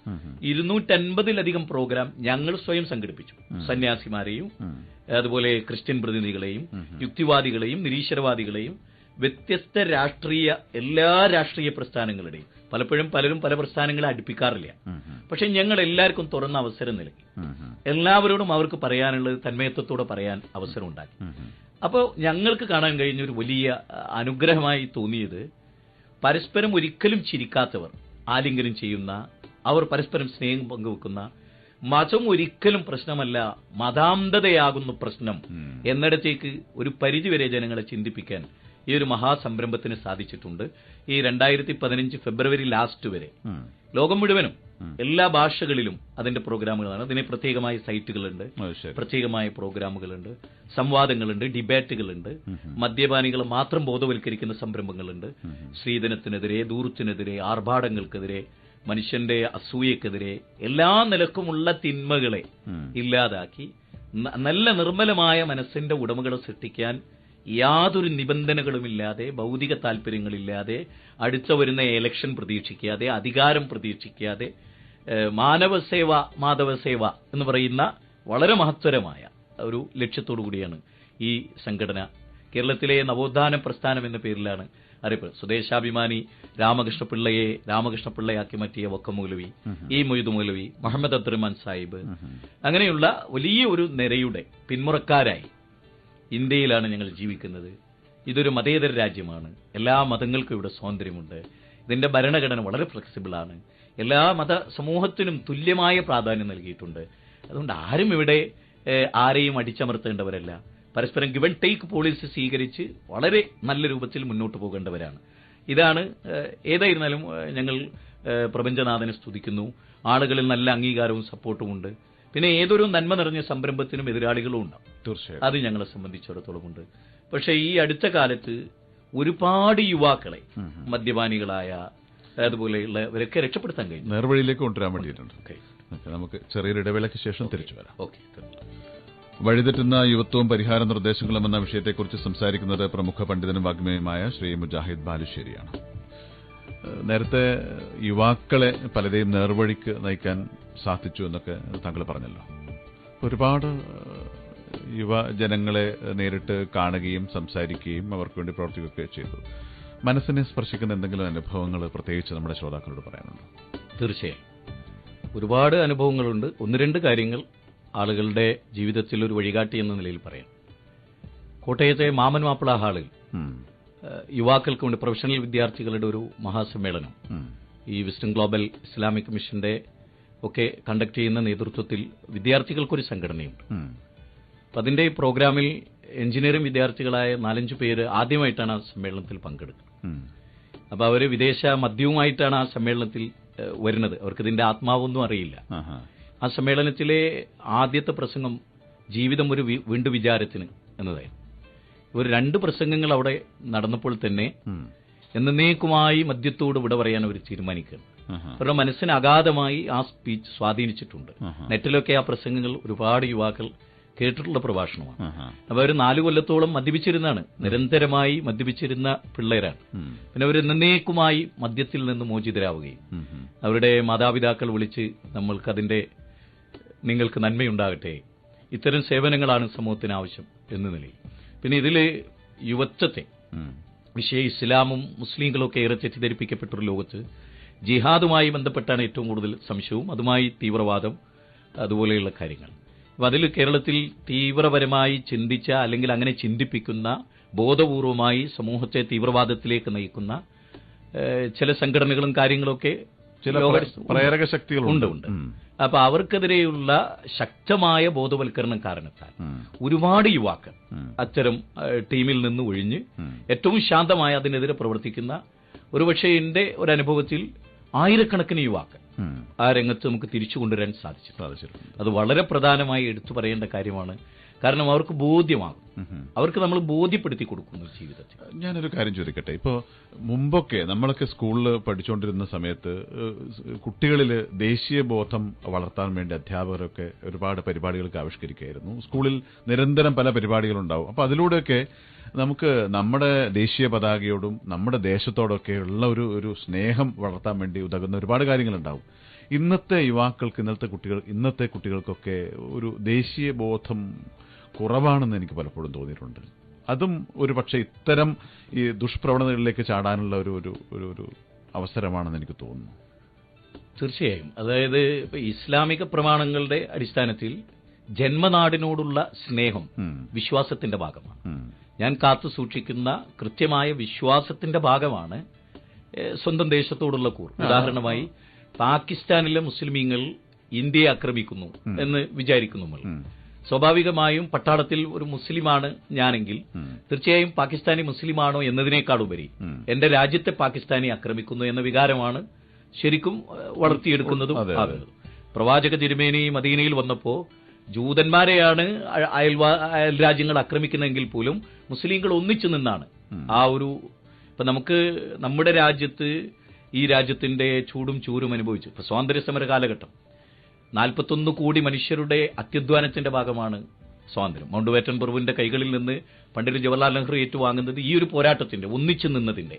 250-ലധികം പ്രോഗ്രാം ഞങ്ങൾ സ്വയം സംഘടിപ്പിച്ചു. സന്യാസിമാരെയും അതുപോലെ ക്രിസ്ത്യൻ പ്രതിനിധികളെയും യുക്തിവാദികളെയും നിരീശ്വരവാദികളെയും വ്യത്യസ്ത എല്ലാ രാഷ്ട്രീയ പ്രസ്ഥാനങ്ങളുടെയും പലപ്പോഴും പലരും പല പ്രസ്ഥാനങ്ങളെ അടുപ്പിക്കാറില്ല. പക്ഷെ ഞങ്ങൾ എല്ലാവർക്കും തുറന്ന അവസരം നൽകി. എല്ലാവരോടും അവർക്ക് പറയാനുള്ളത് തന്മയത്വത്തോടെ പറയാൻ അവസരം ഉണ്ടാക്കി. അപ്പോൾ ഞങ്ങൾക്ക് കാണാൻ കഴിഞ്ഞ ഒരു വലിയ അനുഗ്രഹമായി തോന്നിയത് പരസ്പരം ഒരിക്കലും ചിരിക്കാത്തവർ, ആലിംഗനം ചെയ്യുന്ന, അവർ പരസ്പരം സ്നേഹം പങ്കുവെക്കുന്ന, മതം ഒരിക്കലും പ്രശ്നമല്ല, മതാന്ധതയാകുന്ന പ്രശ്നം എന്നിടത്തേക്ക് ഒരു പരിധിവരെ ജനങ്ങളെ ചിന്തിപ്പിക്കാൻ ഈ ഒരു മഹാസംരംഭത്തിന് സാധിച്ചിട്ടുണ്ട്. ഈ 2015 ഫെബ്രുവരി ലാസ്റ്റ് വരെ ലോകം മുഴുവനും എല്ലാ ഭാഷകളിലും അതിന്റെ പ്രോഗ്രാമുകളാണ്. അതിന് പ്രത്യേകമായ സൈറ്റുകളുണ്ട്, പ്രത്യേകമായ പ്രോഗ്രാമുകളുണ്ട്, സംവാദങ്ങളുണ്ട്, ഡിബേറ്റുകളുണ്ട്, മദ്യപാനികളെ മാത്രം ബോധവൽക്കരിക്കുന്ന സംരംഭങ്ങളുണ്ട്. സ്ത്രീധനത്തിനെതിരെ, ദൂർത്തിനെതിരെ, ആർഭാടങ്ങൾക്കെതിരെ, മനുഷ്യന്റെ അസൂയക്കെതിരെ എല്ലാ നിലക്കുമുള്ള തിന്മകളെ ഇല്ലാതാക്കി നല്ല നിർമ്മലമായ മനസ്സിന്റെ ഉടമകളെ സൃഷ്ടിക്കാൻ യാതൊരു നിബന്ധനകളുമില്ലാതെ, ഭൗതിക താല്പര്യങ്ങളില്ലാതെ, അടുത്ത വരുന്ന ഇലക്ഷൻ പ്രതീക്ഷിക്കാതെ, അധികാരം പ്രതീക്ഷിക്കാതെ, മാനവസേവ മാധവസേവ എന്ന് പറയുന്ന വളരെ മഹത്തരമായ ഒരു ലക്ഷ്യത്തോടു കൂടിയാണ് ഈ സംഘടന. കേരളത്തിലെ നവോത്ഥാന പ്രസ്ഥാനം എന്ന പേരിലാണ് അറിയപ്പെടുന്നത്. സ്വദേശാഭിമാനി രാമകൃഷ്ണപിള്ളയാക്കി മാറ്റിയ വക്കം മൗലവി, ഈ മൊയ്തു മൗലവി, മുഹമ്മദ് അബ്ദുറഹ്മാൻ സാഹിബ്, അങ്ങനെയുള്ള വലിയ ഒരു നിരയുടെ പിന്മുറക്കാരായി ഇന്ത്യയിലാണ് ഞങ്ങൾ ജീവിക്കുന്നത്. ഇതൊരു മതേതര രാജ്യമാണ്. എല്ലാ മതങ്ങൾക്കും ഇവിടെ സ്വാതന്ത്ര്യമുണ്ട്. ഇതിന്റെ ഭരണഘടന വളരെ ഫ്ലെക്സിബിളാണ്. എല്ലാ മത സമൂഹത്തിനും തുല്യമായ പ്രാധാന്യം നൽകിയിട്ടുണ്ട്. അതുകൊണ്ട് ആരും ഇവിടെ ആരെയും അടിച്ചമർത്തേണ്ടവരല്ല. പരസ്പരം ഗിവ് ആൻഡ് ടേക്ക് പോളിസി സ്വീകരിച്ച് വളരെ നല്ല രൂപത്തിൽ മുന്നോട്ട് പോകേണ്ടവരാണ്. ഇതാണ്. ഏതായിരുന്നാലും ഞങ്ങൾ പ്രപഞ്ചനാഥനെ സ്തുതിക്കുന്നു. ആളുകളിൽ നല്ല അംഗീകാരവും സപ്പോർട്ടും ഉണ്ട്. പിന്നെ ഏതൊരു നന്മ നിറഞ്ഞ സംരംഭത്തിനും എതിരാളികളും ഉണ്ടാവും. തീർച്ചയായും അത് ഞങ്ങളെ സംബന്ധിച്ചിടത്തോളം ഉണ്ട്. പക്ഷേ ഈ അടുത്ത കാലത്ത് ഒരുപാട് യുവാക്കളെ മദ്യപാനികളായ അതുപോലെയുള്ളവരൊക്കെ രക്ഷപ്പെടുത്താൻ കഴിഞ്ഞു, നേർവഴിയിലേക്ക് കൊണ്ടുവരാൻ വേണ്ടിയിട്ടുണ്ട്. നമുക്ക് ചെറിയൊരു ഇടവേളയ്ക്ക് ശേഷം തിരിച്ചു വരാം. വഴിതെറ്റുന്ന യുവത്വവും പരിഹാര നിർദ്ദേശങ്ങളും എന്ന വിഷയത്തെക്കുറിച്ച് സംസാരിക്കുന്നത് പ്രമുഖ പണ്ഡിതനും വാഗ്മിയുമായ ശ്രീ മുജാഹിദ് ബാലുശ്ശേരിയാണ്. നേരത്തെ യുവാക്കളെ പലരെയും നേർവഴിക്ക് നയിക്കാൻ സാധിച്ചു എന്നൊക്കെ താങ്കൾ പറഞ്ഞല്ലോ. ഒരുപാട് യുവജനങ്ങളെ നേരിട്ട് കാണുകയും സംസാരിക്കുകയും അവർക്ക് വേണ്ടി പ്രവർത്തിക്കുകയൊക്കെ ചെയ്തു. മനസ്സിനെ സ്പർശിക്കുന്ന എന്തെങ്കിലും അനുഭവങ്ങൾ പ്രത്യേകിച്ച് നമ്മുടെ ശ്രോതാക്കളോട് പറയാനുണ്ടോ? തീർച്ചയായും ഒരുപാട് അനുഭവങ്ങളുണ്ട്. 1-2 കാര്യങ്ങൾ ആളുകളുടെ ജീവിതത്തിൽ ഒരു വഴികാട്ടി എന്ന നിലയിൽ പറയാം. കോട്ടയത്തെ മാമൻ മാപ്പിള ഹാളിൽ യുവാക്കൾക്ക് വേണ്ടി പ്രൊഫഷണൽ വിദ്യാർത്ഥികളുടെ ഒരു മഹാസമ്മേളനം ഈ വിസ്ഡം ഗ്ലോബൽ ഇസ്ലാമിക് മിഷന്റെ ഒക്കെ കണ്ടക്ട് ചെയ്യുന്ന നേതൃത്വത്തിൽ വിദ്യാർത്ഥികൾക്കൊരു സംഘടനയുണ്ട്. അപ്പം അതിന്റെ പ്രോഗ്രാമിൽ എഞ്ചിനീയറിംഗ് വിദ്യാർത്ഥികളായ 4-5 പേര് ആദ്യമായിട്ടാണ് ആ സമ്മേളനത്തിൽ പങ്കെടുക്കുന്നത്. അപ്പോൾ അവർ വിദേശ മദ്യവുമായിട്ടാണ് ആ സമ്മേളനത്തിൽ വരുന്നത്. അവർക്ക് ഇതിന്റെ ആത്മാവൊന്നും അറിയില്ല. ആ സമ്മേളനത്തിലെ ആദ്യത്തെ പ്രസംഗം ജീവിതം ഒരു വീണ്ടും വിചാരത്തിന് എന്നതായിരുന്നു. ഒരു 2 പ്രസംഗങ്ങൾ അവിടെ നടന്നപ്പോൾ തന്നെ എന്നേക്കുമായി മദ്യത്തോട് വിട പറയാൻ അവർ തീരുമാനിക്കുകയാണ്. അവരുടെ മനസ്സിന് അഗാധമായി ആ സ്പീച്ച് സ്വാധീനിച്ചിട്ടുണ്ട്. നെറ്റിലൊക്കെ ആ പ്രസംഗങ്ങൾ ഒരുപാട് യുവാക്കൾ കേട്ടിട്ടുള്ള പ്രഭാഷണമാണ്. അപ്പോൾ അവർ 4 കൊല്ലത്തോളം മദ്യപിച്ചിരുന്നാണ്, നിരന്തരമായി മദ്യപിച്ചിരുന്ന പിള്ളേരാണ്. പിന്നെ അവർ എന്നേക്കുമായി മദ്യത്തിൽ നിന്ന് മോചിതരാവുകയും അവരുടെ മാതാപിതാക്കൾ വിളിച്ച് നിങ്ങൾക്ക് നന്മയുണ്ടാകട്ടെ, ഇത്തരം സേവനങ്ങളാണ് സമൂഹത്തിന് ആവശ്യം എന്ന നിലയിൽ. പിന്നെ ഇതിൽ യുവത്വത്തെ ഇസ്ലാമും മുസ്ലിങ്ങളും ഒക്കെ ഏറെ തെറ്റിദ്ധരിപ്പിക്കപ്പെട്ടൊരു ലോകത്ത് ജിഹാദുമായി ബന്ധപ്പെട്ടാണ് ഏറ്റവും കൂടുതൽ സംശയവും, അതുമായി തീവ്രവാദം അതുപോലെയുള്ള കാര്യങ്ങൾ. അപ്പം അതിൽ കേരളത്തിൽ തീവ്രപരമായി ചിന്തിച്ച അല്ലെങ്കിൽ അങ്ങനെ ചിന്തിപ്പിക്കുന്ന ബോധപൂർവമായി സമൂഹത്തെ തീവ്രവാദത്തിലേക്ക് നയിക്കുന്ന ചില സംഘടനകളും കാര്യങ്ങളൊക്കെ പ്രേരക ശക്തികളുണ്ട്. അപ്പൊ അവർക്കെതിരെയുള്ള ശക്തമായ ബോധവൽക്കരണം കാരണത്താൽ ഒരുപാട് യുവാക്കൾ അത്തരം ടീമിൽ നിന്ന് ഒഴിഞ്ഞ് ഏറ്റവും ശാന്തമായി അതിനെതിരെ പ്രവർത്തിക്കുന്ന, ഒരുപക്ഷെ എന്റെ ഒരു അനുഭവത്തിൽ ആയിരക്കണക്കിന് യുവാക്കൾ ആ രംഗത്ത് നമുക്ക് തിരിച്ചു കൊണ്ടുവരാൻ സാധിച്ചിട്ടുണ്ട്. അത് വളരെ പ്രധാനമായി എടുത്തു പറയേണ്ട കാര്യമാണ്. കാരണം അവർക്ക് ബോധ്യമാകും, അവർക്ക് നമ്മൾ ബോധ്യപ്പെടുത്തി കൊടുക്കുന്നു ജീവിതത്തിൽ. ഞാനൊരു കാര്യം ചോദിക്കട്ടെ, ഇപ്പോൾ മുമ്പൊക്കെ നമ്മളൊക്കെ സ്കൂളിൽ പഠിച്ചുകൊണ്ടിരുന്ന സമയത്ത് കുട്ടികളിൽ ദേശീയ ബോധം വളർത്താൻ വേണ്ടി അധ്യാപകരൊക്കെ ഒരുപാട് പരിപാടികൾക്ക് ആവിഷ്കരിക്കുകയായിരുന്നു. സ്കൂളിൽ നിരന്തരം പല പരിപാടികളുണ്ടാവും. അപ്പോൾ അതിലൂടെയൊക്കെ നമുക്ക് നമ്മുടെ ദേശീയ പതാകയോടും നമ്മുടെ ദേശത്തോടൊക്കെ ഉള്ള ഒരു സ്നേഹം വളർത്താൻ വേണ്ടി ഉതകുന്ന ഒരുപാട് കാര്യങ്ങളുണ്ടാവും. ഇന്നത്തെ യുവാക്കൾക്ക്, ഇന്നത്തെ കുട്ടികൾക്കൊക്കെ ഒരു ദേശീയ ബോധം കുറവാണെന്ന് എനിക്ക് പലപ്പോഴും തോന്നിയിട്ടുണ്ട്. അതും ഒരു പക്ഷേ ഇത്തരം ഈ ദുഷ്പ്രവണതകളിലേക്ക് ചാടാനുള്ള ഒരു അവസരമാണെന്ന് എനിക്ക് തോന്നുന്നു. തീർച്ചയായും. അതായത് ഇസ്ലാമിക പ്രമാണങ്ങളുടെ അടിസ്ഥാനത്തിൽ ജന്മനാടിനോടുള്ള സ്നേഹം വിശ്വാസത്തിന്റെ ഭാഗമാണ്. ഞാൻ കാത്തു സൂക്ഷിക്കുന്ന കൃത്യമായ വിശ്വാസത്തിന്റെ ഭാഗമാണ് സ്വന്തം ദേശത്തോടുള്ള കൂർ. ഉദാഹരണമായി പാകിസ്ഥാനിലെ മുസ്ലിമീങ്ങൾ ഇന്ത്യയെ ആക്രമിക്കുന്നു എന്ന് വിചാരിക്കുന്നു നമ്മൾ. സ്വാഭാവികമായും പട്ടാളത്തിൽ ഒരു മുസ്ലിമാണ് ഞാനെങ്കിൽ തീർച്ചയായും പാകിസ്ഥാനി മുസ്ലിമാണോ എന്നതിനേക്കാളുപരി എന്റെ രാജ്യത്തെ പാകിസ്ഥാനി ആക്രമിക്കുന്നു എന്ന വികാരമാണ് ശരിക്കും വളർത്തിയെടുക്കുന്നതും ആകുന്നത്. പ്രവാചക തിരുമേനി മദീനയിൽ വന്നപ്പോൾ ജൂതന്മാരെയാണ് അയൽ രാജ്യങ്ങൾ ആക്രമിക്കുന്നതെങ്കിൽ പോലും മുസ്ലിങ്ങൾ ഒന്നിച്ചു നിന്നാണ് ഇപ്പൊ നമുക്ക് നമ്മുടെ രാജ്യത്ത് ഈ രാജ്യത്തിന്റെ ചൂടും ചൂരും അനുഭവിച്ചു. ഇപ്പൊ സ്വാതന്ത്ര്യ സമര കാലഘട്ടം 41 കോടി മനുഷ്യരുടെ അത്യധ്വാനത്തിന്റെ ഭാഗമാണ് സ്വാതന്ത്ര്യം. മൗണ്ട് ബാറ്റൻ പ്രഭുവിന്റെ കൈകളിൽ നിന്ന് പണ്ഡിറ്റ് ജവഹർലാൽ നെഹ്റു ഏറ്റുവാങ്ങുന്നത് ഈ ഒരു പോരാട്ടത്തിന്റെ, ഒന്നിച്ചു നിന്നതിന്റെ.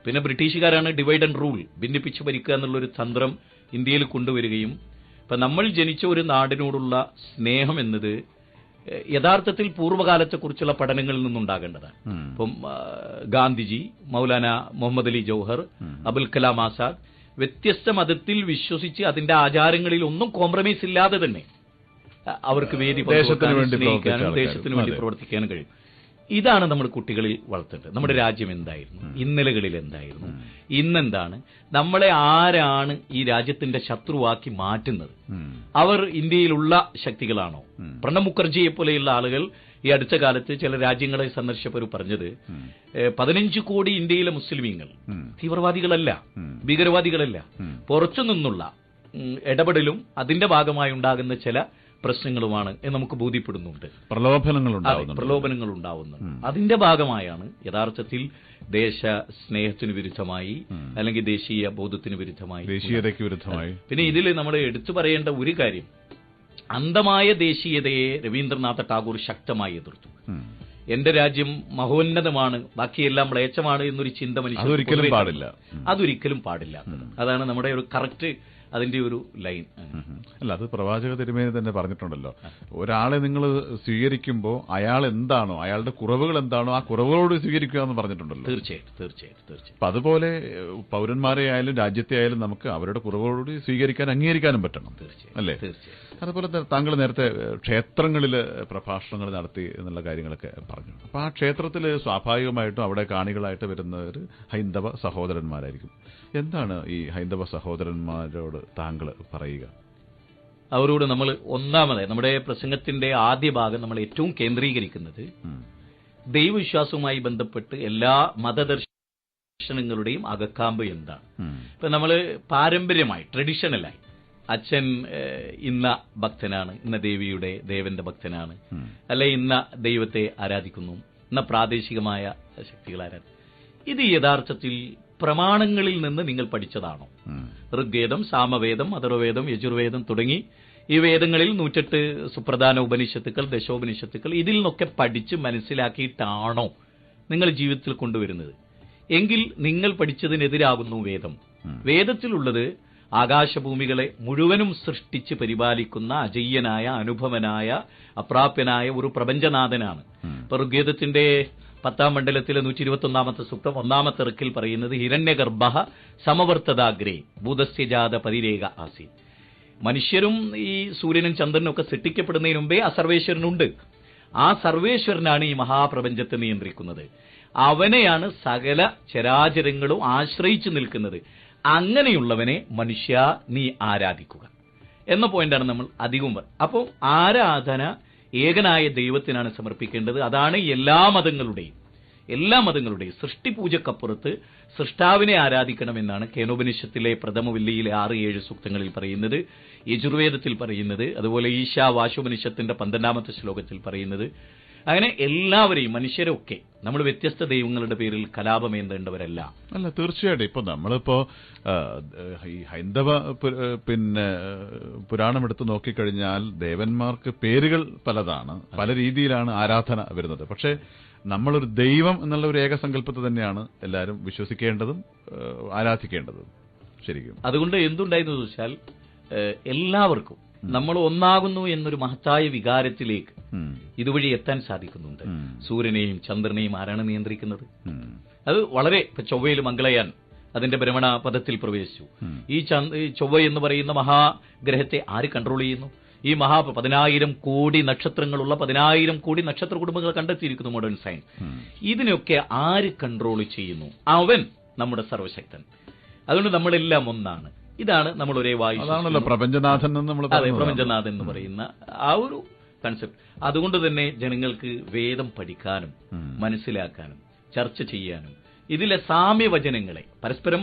പിന്നെ ബ്രിട്ടീഷുകാരാണ് ഡിവൈഡ് ആൻഡ് റൂൾ, ഭിന്നിപ്പിച്ച് ഭരിക്കുക എന്നുള്ളൊരു തന്ത്രം ഇന്ത്യയിൽ കൊണ്ടുവരികയും ഇപ്പൊ നമ്മൾ ജനിച്ച ഒരു നാടിനോടുള്ള സ്നേഹം എന്നത് യഥാർത്ഥത്തിൽ പൂർവ്വകാലത്തെക്കുറിച്ചുള്ള പഠനങ്ങളിൽ നിന്നുണ്ടാകേണ്ടതാണ്. ഇപ്പം ഗാന്ധിജി, മൗലാന മുഹമ്മദ് അലി ജൗഹർ, അബുൽ കലാം ആസാദ് വ്യത്യസ്ത മതത്തിൽ വിശ്വസിച്ച് അതിന്റെ ആചാരങ്ങളിൽ ഒന്നും കോംപ്രമൈസ് ഇല്ലാതെ തന്നെ അവർക്ക് വേദി സ്നേഹിക്കാനും ദേശത്തിനു വേണ്ടി പ്രവർത്തിക്കാനും കഴിയും. ഇതാണ് നമ്മൾ കുട്ടികളിൽ വളർത്തേണ്ടത്. നമ്മുടെ രാജ്യം എന്തായിരുന്നു, ഇന്നലകളിൽ എന്തായിരുന്നു, ഇന്നെന്താണ്, നമ്മളെ ആരാണ് ഈ രാജ്യത്തിന്റെ ശത്രുവാക്കി മാറ്റുന്നത്? അവർ ഇന്ത്യയിലുള്ള ശക്തികളാണോ? പ്രണബ് മുഖർജിയെ പോലെയുള്ള ആളുകൾ ഈ അടുത്ത കാലത്ത് ചില രാജ്യങ്ങളെ സന്ദർശിച്ചവർ പറഞ്ഞത് 15 കോടി ഇന്ത്യയിലെ മുസ്ലിമീങ്ങൾ തീവ്രവാദികളല്ല, ഭീകരവാദികളല്ല, പുറത്തു നിന്നുള്ള ഇടപെടലും അതിന്റെ ഭാഗമായി ഉണ്ടാകുന്ന ചില പ്രശ്നങ്ങളുമാണ് എന്ന് നമുക്ക് ബോധ്യപ്പെടുന്നുണ്ട്. പ്രലോഭനങ്ങൾ ഉണ്ടാവുന്നു. അതിന്റെ ഭാഗമായാണ് യഥാർത്ഥത്തിൽ ദേശ സ്നേഹത്തിന് വിരുദ്ധമായി അല്ലെങ്കിൽ ദേശീയ ബോധത്തിന് വിരുദ്ധമായി, ദേശീയതയ്ക്ക് വിരുദ്ധമായി. പിന്നെ ഇതിൽ നമ്മൾ എടുത്തു പറയേണ്ട ഒരു കാര്യം, അന്ധമായ ദേശീയതയെ രവീന്ദ്രനാഥ ടാഗോർ ശക്തമായി എതിർത്തു. എന്റെ രാജ്യം മഹോന്നതമാണ്, ബാക്കിയെല്ലാം മ്ലേച്ഛമാണ് എന്നൊരു ചിന്ത മനുഷ്യൻ അതൊരിക്കലും പാടില്ല. അതാണ് നമ്മുടെ ഒരു കറക്റ്റ് അതിന്റെ ഒരു ലൈൻ. അല്ല, അത് പ്രവാചക തിരുമേനി തന്നെ പറഞ്ഞിട്ടുണ്ടല്ലോ, ഒരാളെ നിങ്ങൾ സ്വീകരിക്കുമ്പോൾ അയാൾ എന്താണോ, അയാളുടെ കുറവുകൾ എന്താണോ ആ കുറവുകളോട് സ്വീകരിക്കുക എന്ന് പറഞ്ഞിട്ടുണ്ടല്ലോ. തീർച്ചയായിട്ടും. അപ്പൊ അതുപോലെ പൗരന്മാരെ ആയാലും രാജ്യത്തെ ആയാലും നമുക്ക് അവരുടെ കുറവുകളോട് സ്വീകരിക്കാൻ, അംഗീകരിക്കാനും പറ്റണം, അല്ലേ? അതുപോലെ താങ്കൾ നേരത്തെ ക്ഷേത്രങ്ങളിൽ പ്രഭാഷണങ്ങൾ നടത്തി എന്നുള്ള കാര്യങ്ങളൊക്കെ പറഞ്ഞു. അപ്പൊ ആ ക്ഷേത്രത്തിൽ സ്വാഭാവികമായിട്ടും അവിടെ കാണികളായിട്ട് വരുന്നവർ ഹൈന്ദവ സഹോദരന്മാരായിരിക്കും. എന്താണ് ഈ ഹൈന്ദവ സഹോദരന്മാരോട് താങ്കൾ പറയുക? അവരോട് നമ്മൾ ഒന്നാമതായി നമ്മുടെ പ്രസംഗത്തിന്റെ ആദ്യ ഭാഗം നമ്മൾ ഏറ്റവും കേന്ദ്രീകരിക്കുന്നത് ദൈവവിശ്വാസവുമായി ബന്ധപ്പെട്ട് എല്ലാ മതദർശനങ്ങളുടെയും അകക്കാമ്പ് എന്താണ്. ഇപ്പൊ നമ്മൾ പാരമ്പര്യമായി, ട്രഡീഷണലായി അച്ഛൻ ഇന്ന ഭക്തനാണ്, ഇന്ന ദേവന്റെ ഭക്തനാണ്, അല്ലെ ഇന്ന ദൈവത്തെ ആരാധിക്കുന്നു, ഇന്ന പ്രാദേശികമായ ശക്തികൾ ആരാധിക്കുന്നു. ഇത് യഥാർത്ഥത്തിൽ പ്രമാണങ്ങളിൽ നിന്ന് നിങ്ങൾ പഠിച്ചതാണോ? ഋഗ്വേദം, സാമവേദം, അഥർവവേദം, യജുർവേദം തുടങ്ങി ഈ വേദങ്ങളിൽ 108 സുപ്രധാന ഉപനിഷത്തുക്കൾ, ദശോപനിഷത്തുക്കൾ, ഇതിൽ നിന്നൊക്കെ പഠിച്ച് മനസ്സിലാക്കിയിട്ടാണോ നിങ്ങൾ ജീവിതത്തിൽ കൊണ്ടുവരുന്നത്? എങ്കിൽ നിങ്ങൾ പഠിച്ചതിനെതിരാകുന്നു വേദം. വേദത്തിലുള്ളത് ആകാശഭൂമികളെ മുഴുവനും സൃഷ്ടിച്ച് പരിപാലിക്കുന്ന അജയ്യനായ, അനുഭവനായ, അപ്രാപ്യനായ ഒരു പ്രപഞ്ചനാഥനാണ്. ഇപ്പൊ ഋഗ്വേദത്തിന്റെ 10ാം മണ്ഡലത്തിലെ 121ാമത്തെ സൂക്തം 1ാമത്തെ ഇറക്കിൽ പറയുന്നത് ഹിരണ്യഗർഭഃ സമവർത്തദാഗ്രേ ഭൂതസ്യജാത പരിരേഖ ആസി. മനുഷ്യരും ഈ സൂര്യനും ചന്ദ്രനും ഒക്കെ സൃഷ്ടിക്കപ്പെടുന്നതിന് മുമ്പേ ആ സർവേശ്വരനുണ്ട്. ആ സർവേശ്വരനാണ് ഈ മഹാപ്രപഞ്ചത്തെ നിയന്ത്രിക്കുന്നത്. അവനെയാണ് സകല ചരാചരങ്ങളും ആശ്രയിച്ചു നിൽക്കുന്നത്. അങ്ങനെയുള്ളവനെ മനുഷ്യ നീ ആരാധിക്കുക എന്ന പോയിന്റാണ് നമ്മൾ അധികവും. അപ്പോൾ ആരാധന ഏകനായ ദൈവത്തിനാണ് സമർപ്പിക്കേണ്ടത്. അതാണ് എല്ലാ മതങ്ങളുടെയും എല്ലാ മതങ്ങളുടെയും സൃഷ്ടിപൂജക്കപ്പുറത്ത് സൃഷ്ടാവിനെ ആരാധിക്കണമെന്നാണ് കേനോപനിഷത്തിലെ പ്രഥമ വില്ലിയിലെ 6-7 സൂക്തങ്ങളിൽ പറയുന്നത്, യജുർവേദത്തിൽ പറയുന്നത്, അതുപോലെ ഈശാവാശോപനിഷത്തിന്റെ 12ാമത്തെ ശ്ലോകത്തിൽ പറയുന്നത്. അങ്ങനെ എല്ലാവരെയും മനുഷ്യരൊക്കെ നമ്മൾ വ്യത്യസ്ത ദൈവങ്ങളുടെ പേരിൽ കലാപമേന്തേണ്ടവരല്ല. അല്ല, തീർച്ചയായിട്ടും. ഇപ്പൊ നമ്മളിപ്പോ ഈ ഹൈന്ദവ പുരാണം എടുത്ത് നോക്കിക്കഴിഞ്ഞാൽ ദേവന്മാർക്ക് പേരുകൾ പലതാണ്, പല രീതിയിലാണ് ആരാധന വരുന്നത്. പക്ഷെ നമ്മളൊരു ദൈവം എന്നുള്ള ഒരു ഏകസങ്കല്പത്തെ തന്നെയാണ് എല്ലാവരും വിശ്വസിക്കേണ്ടതും ആരാധിക്കേണ്ടതും. ശരിക്കും അതുകൊണ്ട് എന്തുണ്ടായെന്ന് ചോദിച്ചാൽ എല്ലാവർക്കും നമ്മൾ ഒന്നാകുന്നു എന്നൊരു മഹത്തായ വികാരത്തിലേക്ക് ഇതുവഴി എത്താൻ സാധിക്കുന്നുണ്ട്. സൂര്യനെയും ചന്ദ്രനെയും ആരാണ് നിയന്ത്രിക്കുന്നത്? അത് വളരെ ചൊവ്വയിൽ മംഗളയാൻ അതിന്റെ ഭ്രമണ പദത്തിൽ പ്രവേശിച്ചു. ഈ ചൊവ്വ എന്ന് പറയുന്ന മഹാഗ്രഹത്തെ ആര് കൺട്രോൾ ചെയ്യുന്നു? ഈ 10,000 കോടി നക്ഷത്രങ്ങളുള്ള 10,000 കോടി നക്ഷത്ര കുടുംബങ്ങൾ കണ്ടെത്തിയിരിക്കുന്നു മോഡേൺ സയൻസ്. ഇതിനൊക്കെ ആര് കൺട്രോൾ ചെയ്യുന്നു? അവൻ നമ്മുടെ സർവശക്തൻ. അതുകൊണ്ട് നമ്മളെല്ലാം ഒന്നാണ്. ഇതാണ് നമ്മൾ ഒരേ വായു, പ്രപഞ്ചനാഥൻ പ്രപഞ്ചനാഥൻ എന്ന് പറയുന്ന ആ ഒരു കൺസെപ്റ്റ്. അതുകൊണ്ട് തന്നെ ജനങ്ങൾക്ക് വേദം പഠിക്കാനും മനസ്സിലാക്കാനും ചർച്ച ചെയ്യാനും ഇതിലെ സാമ്യവചനങ്ങളെ, പരസ്പരം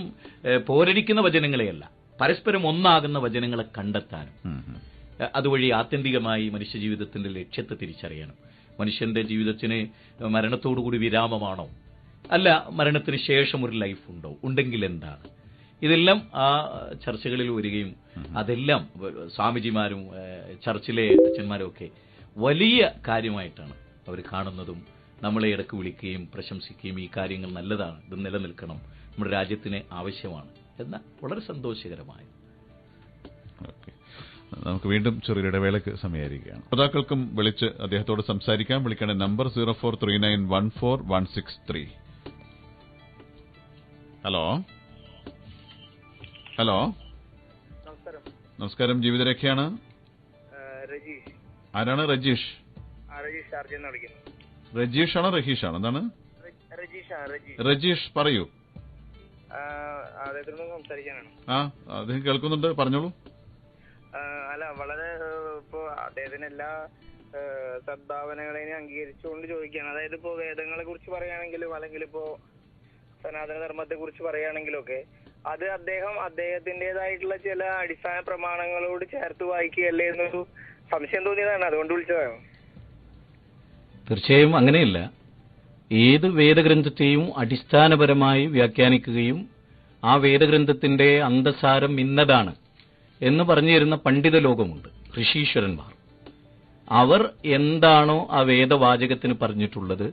പോരടിക്കുന്ന വചനങ്ങളെയല്ല, പരസ്പരം ഒന്നാകുന്ന വചനങ്ങളെ കണ്ടെത്താനും അതുവഴി ആത്യന്തികമായി മനുഷ്യജീവിതത്തിന്റെ ലക്ഷ്യത്തെ തിരിച്ചറിയാനും. മനുഷ്യന്റെ ജീവിതത്തിന് മരണത്തോടുകൂടി വിരാമമാണോ, അല്ല മരണത്തിന് ശേഷം ഒരു ലൈഫ് ഉണ്ടോ, ഉണ്ടെങ്കിൽ എന്താണ്? ഇതെല്ലാം ആ ചർച്ചകളിൽ വരികയും അതെല്ലാം സ്വാമിജിമാരും ചർച്ചിലെ അച്ഛന്മാരും ഒക്കെ വലിയ കാര്യമായിട്ടാണ് അവർ കാണുന്നതും നമ്മളെ ഇടയ്ക്ക് വിളിക്കുകയും പ്രശംസിക്കുകയും ഈ കാര്യങ്ങൾ നല്ലതാണ്, ഇത് നിലനിൽക്കണം, നമ്മുടെ രാജ്യത്തിന് ആവശ്യമാണ് എന്ന വളരെ സന്തോഷകരമായ. നമുക്ക് വീണ്ടും ചെറിയൊരു ഇടവേളയ്ക്ക് സമയമായിരിക്കുകയാണ്. ശ്രോതാക്കൾക്കും വിളിച്ച് അദ്ദേഹത്തോട് സംസാരിക്കാം. വിളിക്കേണ്ട നമ്പർ 0439141663. ഹലോ ഹലോ, നമസ്കാരം. ജീവിതരക്ഷയാണ്. ആരാണ്? രജീഷ്. രജീഷ് ആണോ രഹീഷ് ആണോ? എന്താണ്? രജീഷ്, പറയൂ. അദ്ദേഹം കേൾക്കുന്നുണ്ട്, പറഞ്ഞോളൂ. അല്ല, വളരെ ഇപ്പോ അദ്ദേഹത്തിന് എല്ലാ സദ്ഭാവനകളെയും അംഗീകരിച്ചുകൊണ്ട് ചോദിക്കുകയാണ്. അതായത് ഇപ്പോ വേദങ്ങളെ കുറിച്ച് പറയുകയാണെങ്കിലും അല്ലെങ്കിൽ ഇപ്പോ സനാതന ധർമ്മത്തെ കുറിച്ച് പറയുകയാണെങ്കിലും ഒക്കെ അത് അദ്ദേഹത്തിന്റേതായിട്ടുള്ള ചില അടിസ്ഥാന പ്രമാണങ്ങളോട് ചേർത്ത് വായിക്കുകയല്ലേ എന്നൊരു സംശയം തോന്നിയതാണ്, അതുകൊണ്ട് വിളിച്ചതാണ്. തീർച്ചയായും അങ്ങനെയല്ല. ഏത് വേദഗ്രന്ഥത്തെയും അടിസ്ഥാനപരമായി വ്യാഖ്യാനിക്കുകയും ആ വേദഗ്രന്ഥത്തിന്റെ അന്തസാരം ഇന്നതാണ് എന്ന് പറഞ്ഞു തരുന്ന പണ്ഡിത ലോകമുണ്ട്, ഋഷീശ്വരന്മാർ. അവർ എന്താണോ ആ വേദവാചകത്തിന് പറഞ്ഞിട്ടുള്ളത്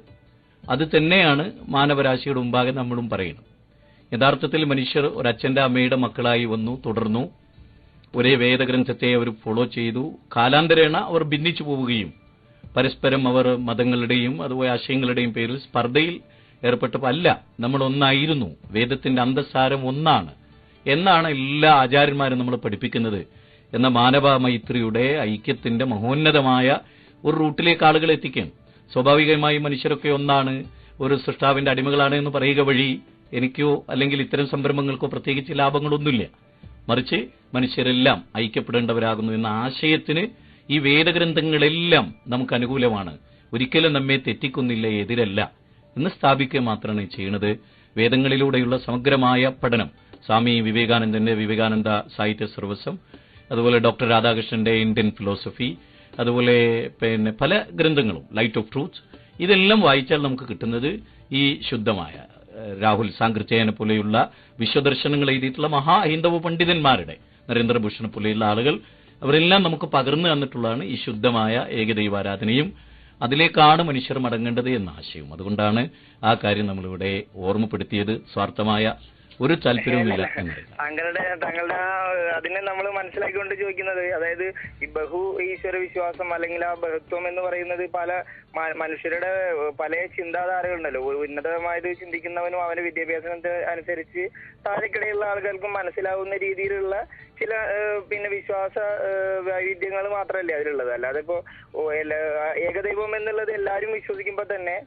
അത് തന്നെയാണ് മാനവരാശിയുടെ മുമ്പാകെ നമ്മളും പറയുന്നത്. യഥാർത്ഥത്തിൽ മനുഷ്യർ ഒരച്ഛന്റെ അമ്മയുടെ മക്കളായി വന്നു, തുടർന്നു, ഒരേ വേദഗ്രന്ഥത്തെ അവർ ഫോളോ ചെയ്തു. കാലാന്തരേണ അവർ ഭിന്നിച്ചു പോവുകയും പരസ്പരം അവർ മതങ്ങളുടെയും അതുപോലെ ആശയങ്ങളുടെയും പേരിൽ സ്പർദ്ധയിൽ ഏർപ്പെട്ടപ്പോൾ അല്ല, നമ്മൾ ഒന്നായിരുന്നു, വേദത്തിന്റെ അന്തസാരം ഒന്നാണ് എന്നാണ് എല്ലാ ആചാര്യന്മാരും നമ്മൾ പഠിപ്പിക്കുന്നത് എന്ന മാനവ മൈത്രിയുടെ ഐക്യത്തിന്റെ മഹോന്നതമായ ഒരു റൂട്ടിലേക്ക് ആളുകൾ എത്തിക്കുകയാണ്. സ്വാഭാവികമായി മനുഷ്യരൊക്കെ ഒന്നാണ്, ഒരു സൃഷ്ടാവിന്റെ അടിമകളാണ് എന്ന് പറയുക വഴി എനിക്കോ അല്ലെങ്കിൽ ഇത്തരം സംരംഭങ്ങൾക്കോ പ്രത്യേകിച്ച് ലാഭങ്ങളൊന്നുമില്ല. മറിച്ച് മനുഷ്യരെല്ലാം ഐക്യപ്പെടേണ്ടവരാകുന്നു എന്ന ആശയത്തിന് ഈ വേദഗ്രന്ഥങ്ങളെല്ലാം നമുക്ക് അനുകൂലമാണ്, ഒരിക്കലും നമ്മെ തെറ്റിക്കുന്നില്ല, എതിരല്ല എന്ന് സ്ഥാപിക്കുക മാത്രമാണ് ചെയ്യുന്നത്. വേദങ്ങളിലൂടെയുള്ള സമഗ്രമായ പഠനം സ്വാമി വിവേകാനന്ദന്റെ വിവേകാനന്ദ സാഹിത്യ സർവസ്വം, അതുപോലെ ഡോക്ടർ രാധാകൃഷ്ണന്റെ ഇന്ത്യൻ ഫിലോസഫി, അതുപോലെ പല ഗ്രന്ഥങ്ങളും, ലൈറ്റ് ഓഫ് ട്രൂത്ത്, ഇതെല്ലാം വായിച്ചാൽ നമുക്ക് കിട്ടുന്നത് ഈ ശുദ്ധമായ രാഹുൽ സാങ്കൃത്യനെ പോലെയുള്ള വിശ്വദർശനങ്ങൾ എഴുതിയിട്ടുള്ള മഹാ ഹൈന്ദവ പണ്ഡിതന്മാരുടെ, നരേന്ദ്രഭൂഷണെ പോലെയുള്ള ആളുകൾ, അവരെല്ലാം നമുക്ക് പകർന്നു തന്നിട്ടുള്ളതാണ് ഈ ശുദ്ധമായ ഏകദൈവാരാധനയും അതിലേക്കാണ് മനുഷ്യർ മടങ്ങേണ്ടത് എന്ന ആശയവും. അതുകൊണ്ടാണ് ആ കാര്യം നമ്മളിവിടെ ഓർമ്മപ്പെടുത്തിയത്. സ്വാർത്ഥമായ ഒരു താല്പര്യവുമില്ല എന്നറിയാം. താങ്കളുടെ അതിനെ നമ്മൾ മനസ്സിലാക്കിക്കൊണ്ട് ചോദിക്കുന്നത്, അതായത് ഈ ബഹു ഈശ്വര വിശ്വാസം അല്ലെങ്കിൽ ആ ബഹുത്വം എന്ന് പറയുന്നത് പല മനുഷ്യരുടെ പല ചിന്താധാരകളുണ്ടല്ലോ. ഉന്നതമായത് ചിന്തിക്കുന്നവനും അവന്റെ വിദ്യാഭ്യാസത്തെ അനുസരിച്ച് താഴെക്കിടയിലുള്ള ആളുകൾക്കും മനസ്സിലാവുന്ന രീതിയിലുള്ള ചില വിശ്വാസ വൈവിധ്യങ്ങൾ മാത്രമല്ലേ അതിലുള്ളത്. അല്ലാതെ ഇപ്പോ ഏകദൈവം എന്നുള്ളത് എല്ലാവരും വിശ്വസിക്കുമ്പോൾ തന്നെ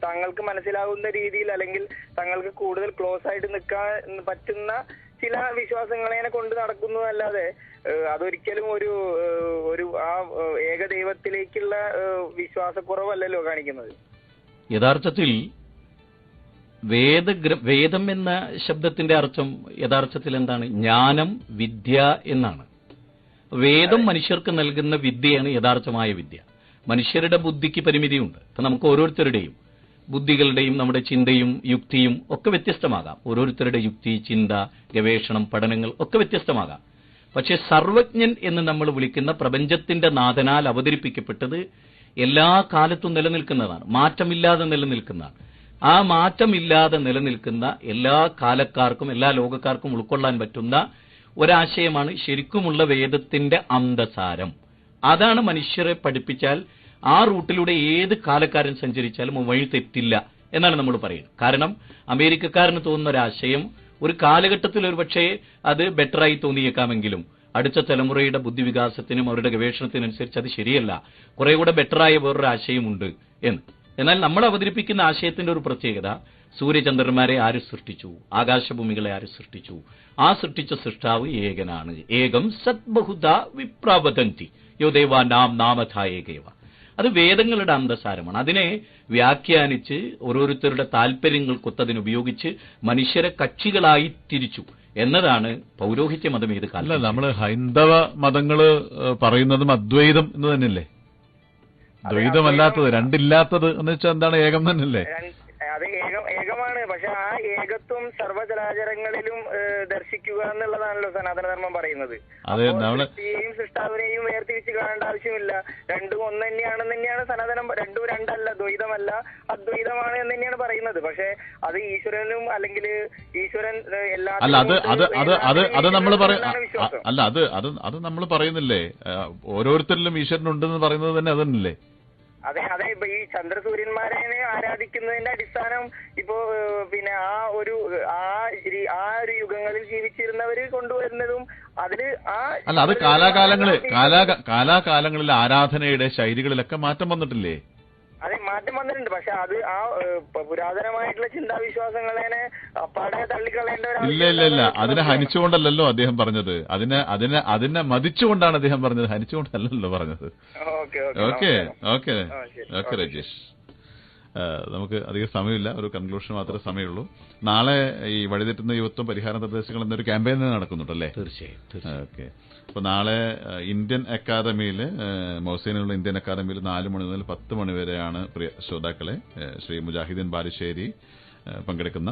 താങ്കൾക്ക് മനസ്സിലാവുന്ന രീതിയിൽ അല്ലെങ്കിൽ താങ്കൾക്ക് കൂടുതൽ ക്ലോസ് ആയിട്ട് നിൽക്കാൻ പറ്റുന്ന ചില വിശ്വാസങ്ങളെ കൊണ്ട് നടക്കുന്നു അല്ലാതെ അതൊരിക്കലും ഒരു ആ ഏകദൈവത്തിലേക്കുള്ള വിശ്വാസക്കുറവല്ലല്ലോ കാണിക്കുന്നത്. യഥാർത്ഥത്തിൽ വേദം എന്ന ശബ്ദത്തിന്റെ അർത്ഥം യഥാർത്ഥത്തിൽ എന്താണ്? ജ്ഞാനം, വിദ്യ എന്നാണ്. വേദം മനുഷ്യർക്ക് നൽകുന്ന വിദ്യയാണ് യഥാർത്ഥമായ വിദ്യ. മനുഷ്യരുടെ ബുദ്ധിക്ക് പരിമിതിയുണ്ട്. ഇപ്പൊ നമുക്ക് ഓരോരുത്തരുടെയും ബുദ്ധികളുടെയും നമ്മുടെ ചിന്തയും യുക്തിയും ഒക്കെ വ്യത്യസ്തമാകാം. ഓരോരുത്തരുടെ യുക്തി, ചിന്ത, ഗവേഷണം, പഠനങ്ങൾ ഒക്കെ വ്യത്യസ്തമാകാം. പക്ഷെ സർവജ്ഞൻ എന്ന് നമ്മൾ വിളിക്കുന്ന പ്രപഞ്ചത്തിന്റെ നാഥനാൽ അവതരിപ്പിക്കപ്പെട്ടത് എല്ലാ കാലത്തും നിലനിൽക്കുന്നതാണ്, മാറ്റമില്ലാതെ നിലനിൽക്കുന്നതാണ്. ആ മാറ്റമില്ലാതെ നിലനിൽക്കുന്ന എല്ലാ കാലക്കാർക്കും എല്ലാ ലോകക്കാർക്കും ഉൾക്കൊള്ളാൻ പറ്റുന്ന ഒരാശയമാണ് ശരിക്കുമുള്ള വേദത്തിന്റെ അന്തസാരം. അതാണ് മനുഷ്യരെ പഠിപ്പിച്ചാൽ ആ റൂട്ടിലൂടെ ഏത് കാലക്കാരൻ സഞ്ചരിച്ചാലും വഴി തെറ്റില്ല എന്നാണ് നമ്മൾ പറയുന്നത്. കാരണം അമേരിക്കക്കാരന് തോന്നുന്ന ഒരാശയം ഒരു കാലഘട്ടത്തിൽ ഒരുപക്ഷെ അത് ബെറ്ററായി തോന്നിയേക്കാമെങ്കിലും അടുത്ത തലമുറയുടെ ബുദ്ധിവികാസത്തിനും അവരുടെ ഗവേഷണത്തിനനുസരിച്ച് അത് ശരിയല്ല, കുറെ കൂടെ ബെറ്ററായ വേറൊരു ആശയമുണ്ട് എന്ന്. എന്നാൽ നമ്മൾ അവതരിപ്പിക്കുന്ന ആശയത്തിന്റെ ഒരു പ്രത്യേകത, സൂര്യചന്ദ്രന്മാരെ ആര് സൃഷ്ടിച്ചു, ആകാശഭൂമികളെ ആര് സൃഷ്ടിച്ചു, ആ സൃഷ്ടിച്ച സൃഷ്ടാവ് ഏകനാണ്. ഏകം സത് ബഹുധ വിപ്രവദന്തി യോ ദേവാ നാം നാമഥ ഏകേവ. അത് വേദങ്ങളുടെ അന്തസാരമാണ്. അതിനെ വ്യാഖ്യാനിച്ച് ഓരോരുത്തരുടെ താല്പര്യങ്ങൾക്കൊത്തതിന് ഉപയോഗിച്ച് മനുഷ്യരെ കക്ഷികളായി തിരിച്ചു എന്നതാണ് പൗരോഹിത്യ മതം. ഏത് കാലം നമ്മൾ ഹൈന്ദവ മതങ്ങള് പറയുന്നതും അദ്വൈതം എന്ന് തന്നെയല്ലേ? ദ്വൈതമല്ലാത്തത്, രണ്ടില്ലാത്തത് എന്ന് വെച്ചാൽ എന്താണ്? ഏകം തന്നെയല്ലേ? അത് ഏകമാണ്. പക്ഷെ ആ ഏകത്വം സർവ്വചരാചരങ്ങളിലും ദർശിക്കുക എന്നുള്ളതാണല്ലോ സനാതനധർമ്മം പറയുന്നത്. സൃഷ്ടിയെയും സൃഷ്ടാവിനെയും വേർതിരിച്ച് കാണേണ്ട ആവശ്യമില്ല. രണ്ടും ഒന്ന് തന്നെയാണെന്ന് തന്നെയാണ് സനാതനം. രണ്ടും രണ്ടല്ല, ദ്വൈതമല്ല, അദ്വൈതമാണ് എന്ന് തന്നെയാണ് പറയുന്നത്. പക്ഷെ അത് ഈശ്വരനും അല്ലെങ്കിൽ ഈശ്വരൻ അത് നമ്മൾ പറയുന്നില്ലേ? ഓരോരുത്തരിലും ഈശ്വരനുണ്ടെന്ന് പറയുന്നത് തന്നെ അതല്ലേ? അതെ. ഇപ്പൊ ഈ ചന്ദ്രസൂര്യന്മാരെ ആരാധിക്കുന്നതിന്റെ അടിസ്ഥാനം ഇപ്പോ പിന്നെ ആ ഒരു യുഗങ്ങളിൽ ജീവിച്ചിരുന്നവര് കൊണ്ടുവരുന്നതും അതില് അത് കാലാകാലങ്ങളിൽ ആരാധനയുടെ ശൈലികളിലൊക്കെ മാറ്റം വന്നിട്ടില്ലേ? അതെ, മാറ്റം വന്നിട്ടുണ്ട്. പക്ഷെ അത് ആ പുരാതനമായിട്ടുള്ള ചിന്താവിശ്വാസങ്ങളെ അപ്പാടെ തള്ളിക്കളയേണ്ട ഇല്ല. അതിനെ ഹനിച്ചുകൊണ്ടല്ലോ അദ്ദേഹം പറഞ്ഞത്. അതിനെ മതിച്ചുകൊണ്ടാണ് അദ്ദേഹം പറഞ്ഞത്, ഹനിച്ചുകൊണ്ടല്ലോ പറഞ്ഞത്. ഓക്കെ രജേഷ്, നമുക്ക് അധികം സമയമില്ല, ഒരു കൺക്ലൂഷൻ മാത്രമേ സമയമുള്ളൂ. നാളെ ഈ വഴിതെറ്റുന്ന യുവത്വം പരിഹാര നിർദ്ദേശങ്ങൾ എന്നൊരു ക്യാമ്പയിൻ നടക്കുന്നുണ്ടല്ലേ? തീർച്ചയായും. ഓക്കെ. അപ്പൊ നാളെ ഇന്ത്യൻ അക്കാദമിയിൽ, മൊഹ്സീനിലുള്ള ഇന്ത്യൻ അക്കാദമിയിൽ 4 മണി മുതൽ 10 മണി വരെയാണ് പ്രിയ ശ്രോതാക്കളെ ശ്രീ മുജാഹിദ്ദീൻ ബാലുശ്ശേരി പങ്കെടുക്കുന്ന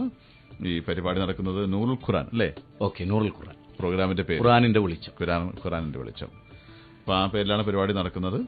ഈ പരിപാടി നടക്കുന്നത്. നൂറുൽ ഖുറാൻ അല്ലേ? ഓക്കെ, നൂറുൽ ഖുറാൻ പ്രോഗ്രാമിന്റെ പേര്, ഖുറാനിന്റെ വെളിച്ചം. ഖുറാനിന്റെ വെളിച്ചം. അപ്പൊ ആ പേരിലാണ് പരിപാടി നടക്കുന്നത്.